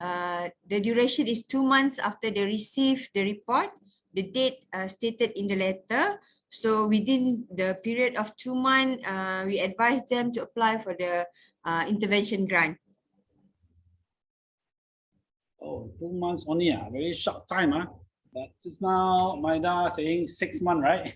the duration is 2 months after they receive the report, the date stated in the letter. So within the period of 2 months, we advise them to apply for the intervention grant. Oh, 2 months only, very short time. But just now, MIDA saying 6 months, right?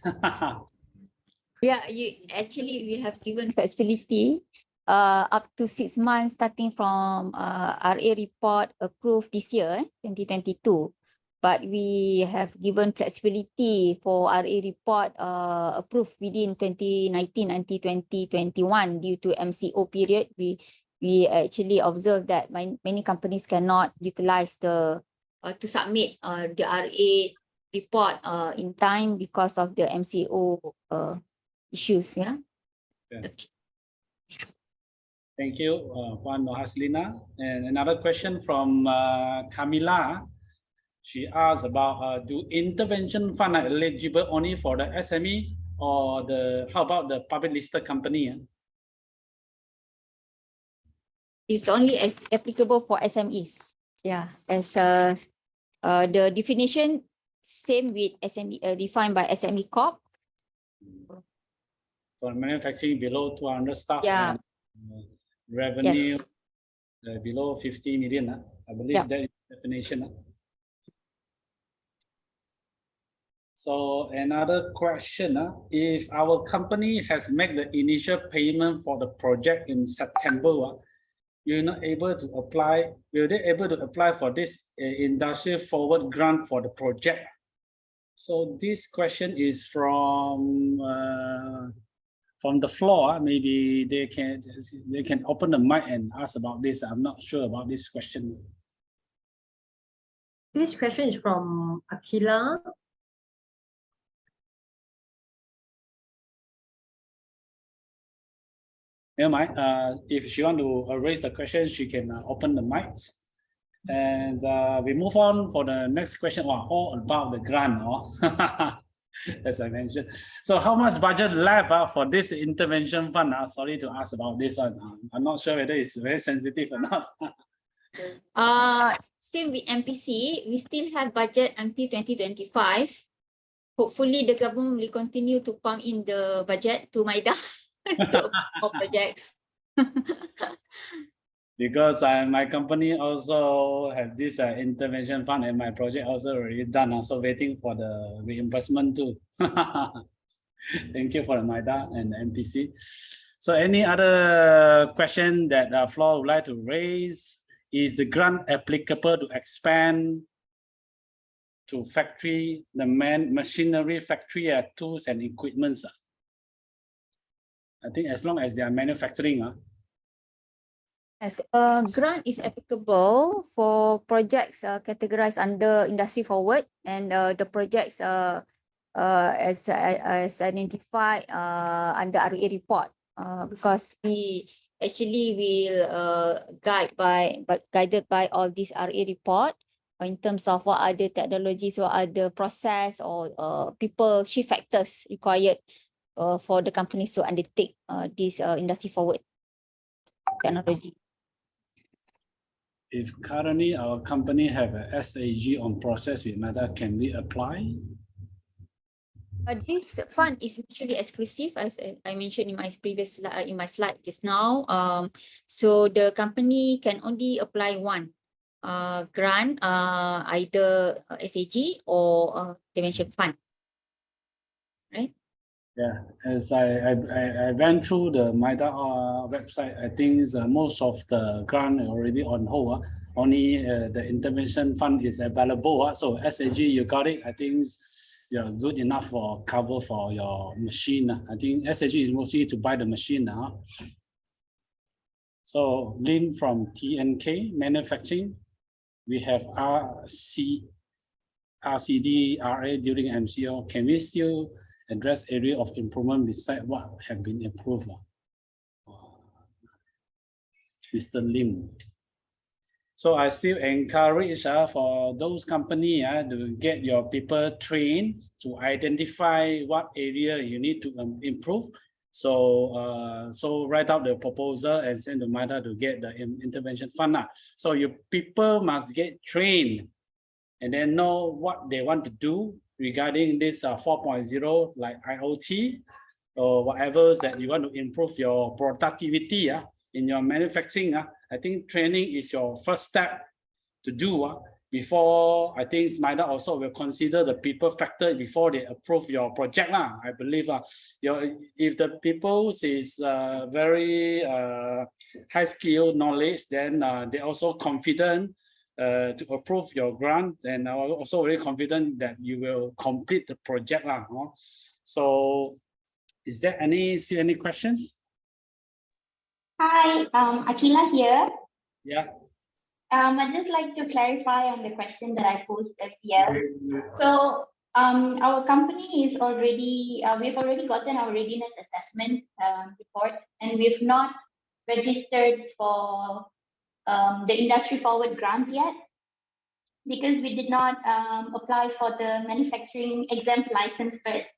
Yeah, we have given flexibility up to 6 months starting from RA report approved this year, 2022. But we have given flexibility for RA report approved within 2019 until 2021 due to MCO period. We actually observed that many companies cannot utilize the to submit the RA report in time because of the MCO issues. Yeah. Okay. Thank you, Puan Nohaslina. And another question from Camila. She asked about do intervention fund are eligible only for the SME or how about the public listed company? It's only applicable for SMEs. Yeah, as the definition same with SME defined by SME Corp. For manufacturing below 200 staff. Yeah. And, revenue Yes. Below 50 million. I believe Yeah. that is the definition. So another question, if our company has made the initial payment for the project in September, you're not able to apply, will they able to apply for this industry forward grant for the project? So this question is from the floor. Maybe they can open the mic and ask about this. I'm not sure about this question. This question is from Akila. Never mind. If she want to raise the question, she can open the mics. And we move on for the next question. All about the grant, as I mentioned. So how much budget left for this intervention fund? Sorry to ask about this one. I'm not sure whether it's very sensitive or not. Same with MPC, we still have budget until 2025. Hopefully the government will continue to pump in the budget to MIDA to more projects. Because my company also have this intervention fund and my project also already done. So waiting for the reimbursement too. Thank you for the MIDA and the MPC. So any other question that the floor would like to raise? Is the grant applicable to expand to factory, the machinery factory, tools and equipments? I think as long as they are manufacturing. As grant is applicable for projects categorized under Industry Forward, and the projects as identified under RA report, because we actually will guided by all these RA report in terms of what are the technologies, what are the process or people shift factors required for the companies to undertake this Industry Forward technology. If currently our company have a SAG on process with MIDA, can we apply? This fund is mutually exclusive, as I mentioned in my previous slide just now. So the company can only apply one grant, either SAG or intervention fund, right? Yeah, as I went through the MIDA website, I think most of the grant already on hold. Only the intervention fund is available. So SAG, you got it. I think you're good enough for cover for your machine. I think SAG is mostly to buy the machine now. So Lynn from TNK Manufacturing, we have RCD, RA during MCO. Can we still address area of improvement beside what have been improved? Mr. Lim. So I still encourage for those companies to get your people trained to identify what area you need to improve. So so write out the proposal and send to MIDA to get the intervention fund. So your people must get trained and then know what they want to do regarding this 4.0 like IoT or whatever that you want to improve your productivity in your manufacturing. I think training is your first step to do before. I think MIDA also will consider the people factor before they approve your project. I believe if the people is very high skill knowledge, then they also confident to approve your grant, and also very confident that you will complete the project. So is there still any questions? Hi, Akila here. Yeah. I'd just like to clarify on the question that I posed earlier. So our company is already, we've already gotten our readiness assessment report, and we've not registered for the Industry4WRD grant yet, because we did not apply for the manufacturing exempt license first.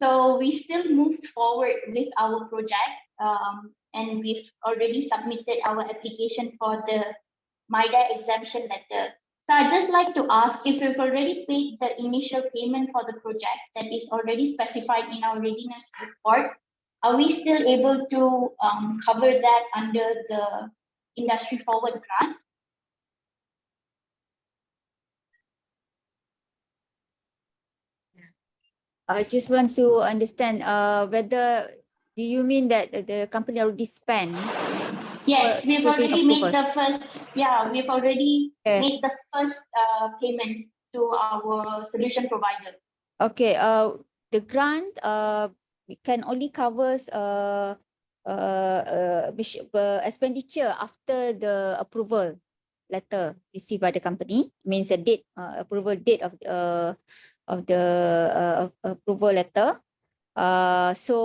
So we still moved forward with our project, and we've already submitted our application for the MIDA exemption letter. So I'd just like to ask if we've already paid the initial payment for the project that is already specified in our readiness report, are we still able to cover that under the Industry4WRD grant? I just want to understand whether do you mean that the company already spent? Yes, we've seeking already made approval? the first, yeah, we've already Okay. made the first payment to our solution provider. Okay, the grant can only covers expenditure after the approval letter received by the company. Means a date, approval date of the approval letter. So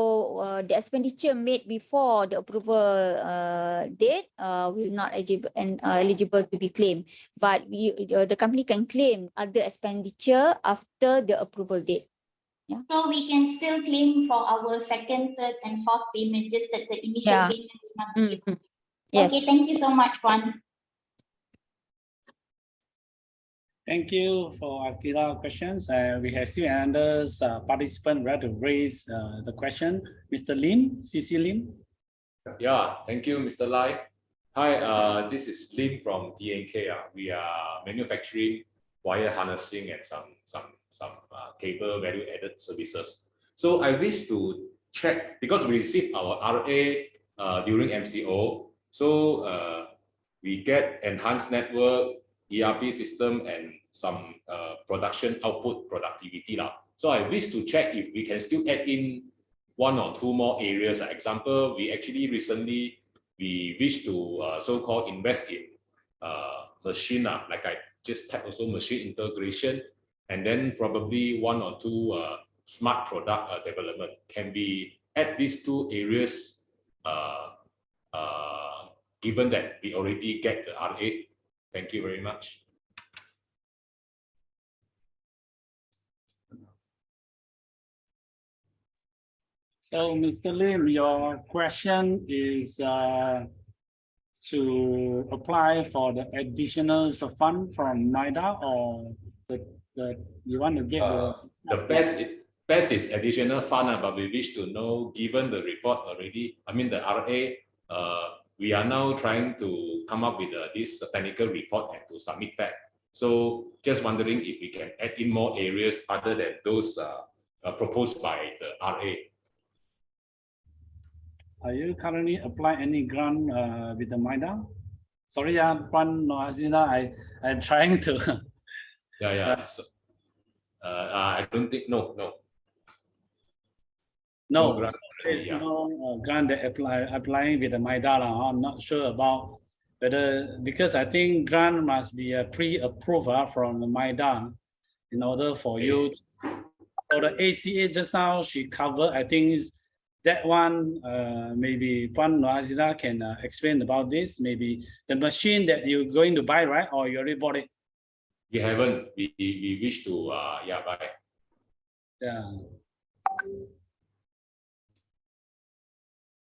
the expenditure made before the approval date will not eligible to be claimed, but the company can claim other expenditure after the approval date. Yeah. So we can still claim for our second, third, and fourth payment, just that the initial Yeah. payment will not be able. Yes. Okay, thank you so much, Juan. Thank you for Akila questions. We have still another participant ready to raise the question. Mr. Lim, CC Lim. Yeah, thank you, Mr. Lai. Hi, this is Lim from DNK. We are manufacturing wire harnessing and some cable value added services. So I wish to check, because we received our RA during MCO. So we get enhanced network, ERP system, and some production output productivity. So I wish to check if we can still add in one or two more areas. Example, we actually recently, we wish to so-called invest in machine, like I just tapped also machine integration, and then probably one or two smart product development. Can we add these two areas given that we already get the RA? Thank you very much. So, Mr. Lim, your question is to apply for the additional fund from MIDA, or you want to get the best is additional fund, but we wish to know, given the report already, I mean the RA, we are now trying to come up with this technical report and to submit back. So just wondering if we can add in more areas other than those proposed by the RA. Are you currently applying any grant with the MIDA? Sorry, Puan Noazina, I'm trying to. Yeah. So, I don't think, no grant. There's no grant that applying with the MIDA. I'm not sure about whether, because I think grant must be a pre-approval from the MIDA in order for you. For the ACA just now, she covered, I think is that one, maybe Puan Noazina can explain about this. Maybe the machine that you're going to buy, right? Or you already bought it? We haven't. We wish to buy. Yeah.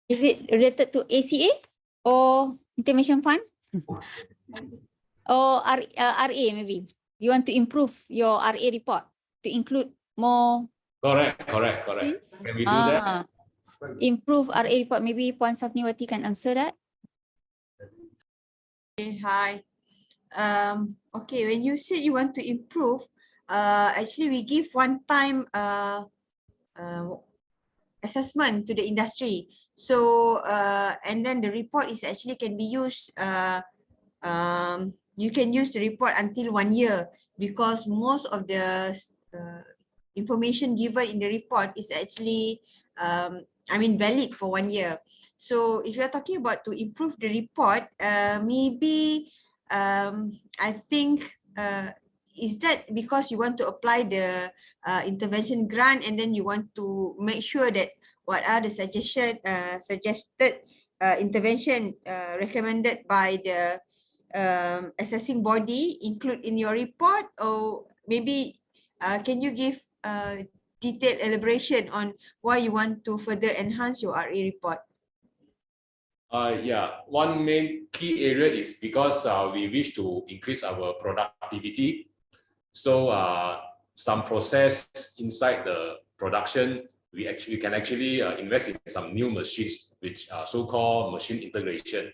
Is it related to ACA or intervention fund? Or RA maybe? You want to improve your RA report to include more? Correct. things? Can we do that? Improve RA report. Maybe Puan Safniwati can answer that. Okay, hi. Okay, when you said you want to improve, actually we give one-time assessment to the industry. So, and then the report is actually can be used, you can use the report until 1 year, because most of the information given in the report is actually, valid for 1 year. So if you're talking about to improve the report, maybe, I think, is that because you want to apply the intervention grant, and then you want to make sure that what are the suggested intervention recommended by the assessing body include in your report? Or maybe can you give detailed elaboration on why you want to further enhance your RA report? Yeah, one main key area is because we wish to increase our productivity. So some process inside the production, we can actually invest in some new machines, which are so-called machine integration.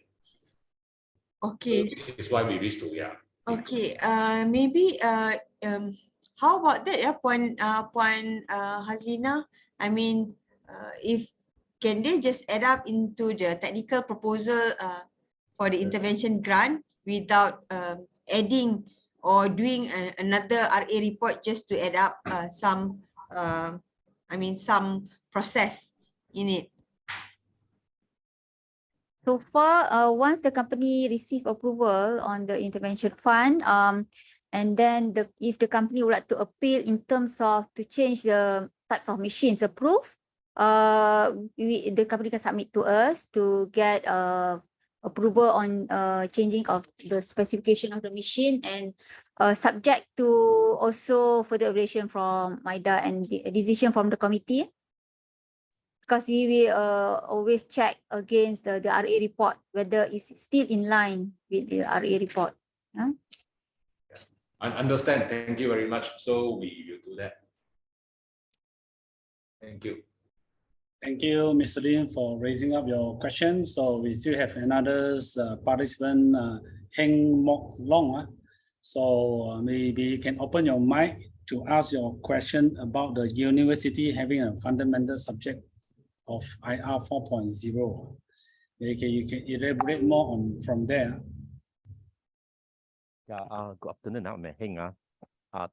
Okay. So this is why we wish to, yeah. Okay. Maybe how about that, Puan Hazlina? I mean, if can they just add up into the technical proposal for the intervention grant without adding or doing another RA report just to add up some process in it? So far, once the company receive approval on the intervention fund, and then if the company would like to appeal in terms of to change the types of machines approved, the company can submit to us to get approval on changing of the specification of the machine, and subject to also further evaluation from MIDA and the decision from the committee. Because we will always check against the RA report, whether it's still in line with the RA report. Yeah? I understand. Thank you very much. So we will do that. Thank you. Thank you, Mr. Lin, for raising up your question. So we still have another participant, Heng Mok Long. So maybe you can open your mic to ask your question about the university having a fundamental subject of IR 4.0. You can elaborate more on from there. Yeah, good afternoon, I'm Heng.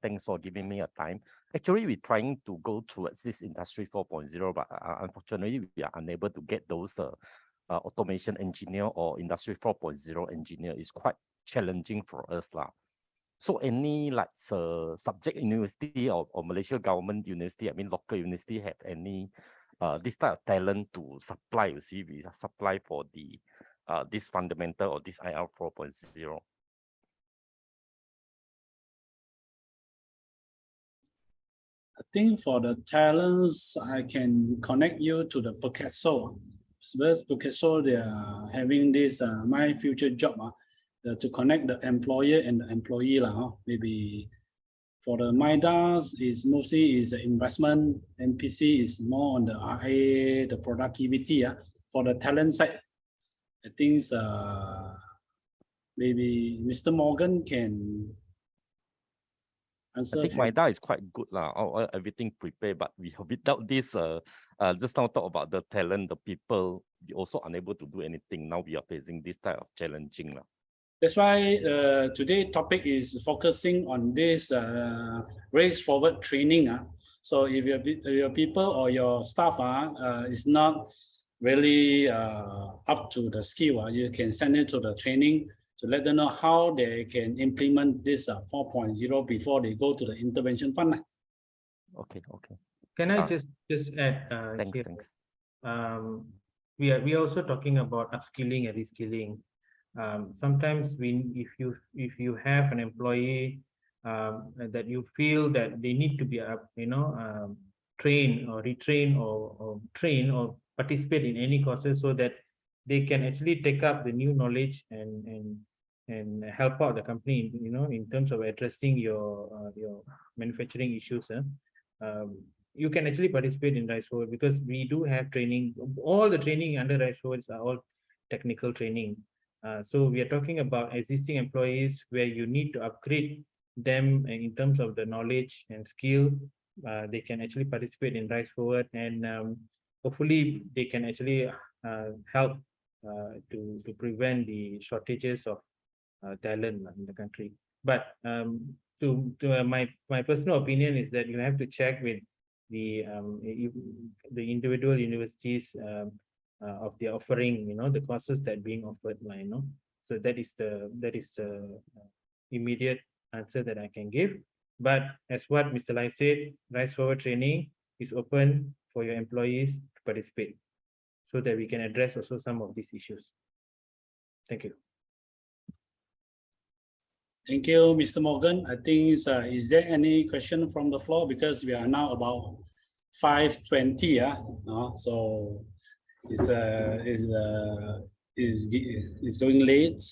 Thanks for giving me a time. Actually, we're trying to go towards this Industry 4.0, but unfortunately, we are unable to get those automation engineer or Industry 4.0 engineer. Is quite challenging for us. So any like subject university or Malaysia government university, I mean local university, have any this type of talent to supply? You see, we supply for the this fundamental or this IR 4.0. I think for the talents, I can connect you to the Percaso. Because Percaso, they are having this My Future Job to connect the employer and the employee. Maybe for the MIDAs, is mostly is investment. MPC is more on the RA, the productivity. For the talent side, I think maybe Mr. Morgan can answer. I think MIDA is quite good everything prepared, but without this just now talk about the talent, the people, we also unable to do anything. Now we are facing this type of challenging. That's why today's topic is focusing on this race forward training. So if your people or your staff is not really up to the skill, you can send it to the training to let them know how they can implement this 4.0 before they go to the intervention fund. Okay. Can I just add? Thanks. We are also talking about upskilling and reskilling. Sometimes if you have an employee that you feel that they need to be train or retrain or train or participate in any courses so that they can actually take up the new knowledge and help out the company, in terms of addressing your manufacturing issues. You can actually participate in Rise Forward because we do have training. All the training under Rise Forward are all technical training. So we are talking about existing employees where you need to upgrade them in terms of the knowledge and skill. They can actually participate in Rise Forward, and hopefully they can actually help to prevent the shortages of talent in the country. But my personal opinion is that you have to check with the individual universities of their offering, the courses that being offered, so that is the immediate answer that I can give. But as what Mr. Lai said, Rise Forward training is open for your employees to participate so that we can address also some of these issues. Thank you. Thank you, Mr. Morgan. I think is there any question from the floor, because we are now about 5:20. So is going late.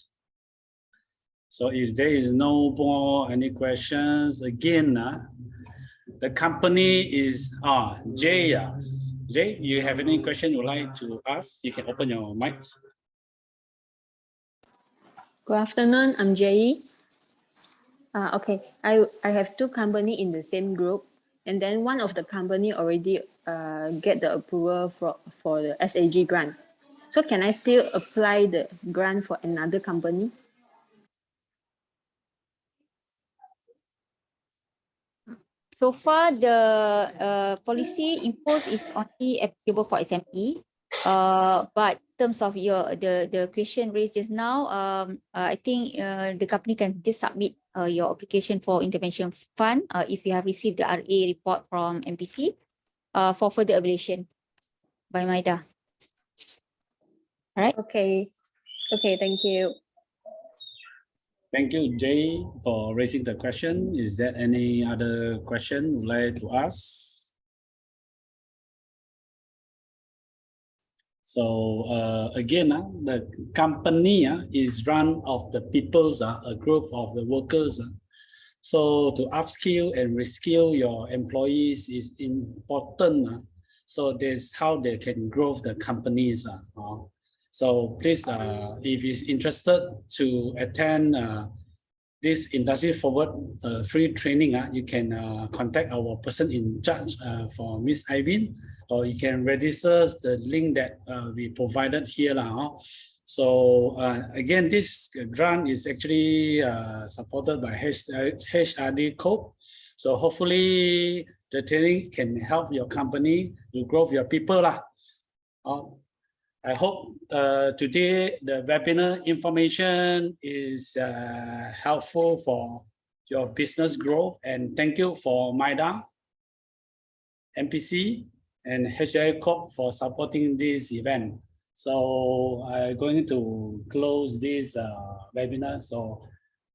So if there is no more any questions, again, the company is Jay. Jay, you have any question you would like to ask? You can open your mics. Good afternoon, I'm Jay. Okay, I have two companies in the same group, and then one of the company already get the approval for the SAG grant. So can I still apply the grant for another company? So far, the policy imposed is only applicable for SME. But in terms of the question raised just now, I think the company can just submit your application for intervention fund if you have received the RA report from MPC for further evaluation by MIDA. All right. Okay. Okay, thank you. Thank you, Jay, for raising the question. Is there any other question you'd like to ask? So again, the company is run of the people's, a group of the workers. So to upskill and reskill your employees is important. So that's how they can grow the companies. So please, if you're interested to attend this Industry Forward free training, you can contact our person in charge for Miss Ivan, or you can register the link that we provided here. So again, this grant is actually supported by HRD Corp. So hopefully the training can help your company to grow your people. I hope today the webinar information is helpful for your business growth, and thank you for MIDA, MPC, and HRD Corp for supporting this event. So I'm going to close this webinar. So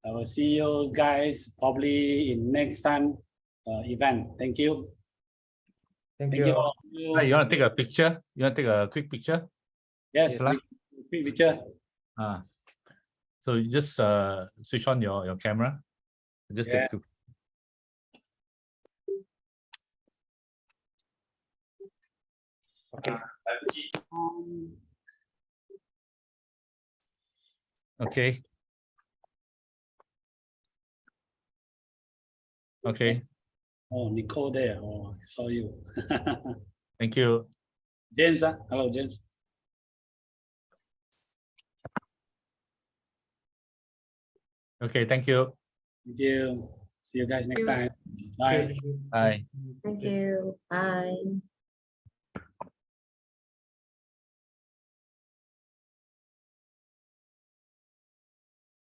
I will see you guys probably in next time event. Thank you. Thank you. Hi, you want to take a picture? You want to take a quick picture? Yes, quick picture. So you just switch on your camera. Just take a quick. Okay. Okay. Okay. Oh, Nicole there. Oh, I saw you. Thank you. James, hello, James. Okay, thank you. Thank you. See you guys next time. Bye. Bye. Thank you. Bye.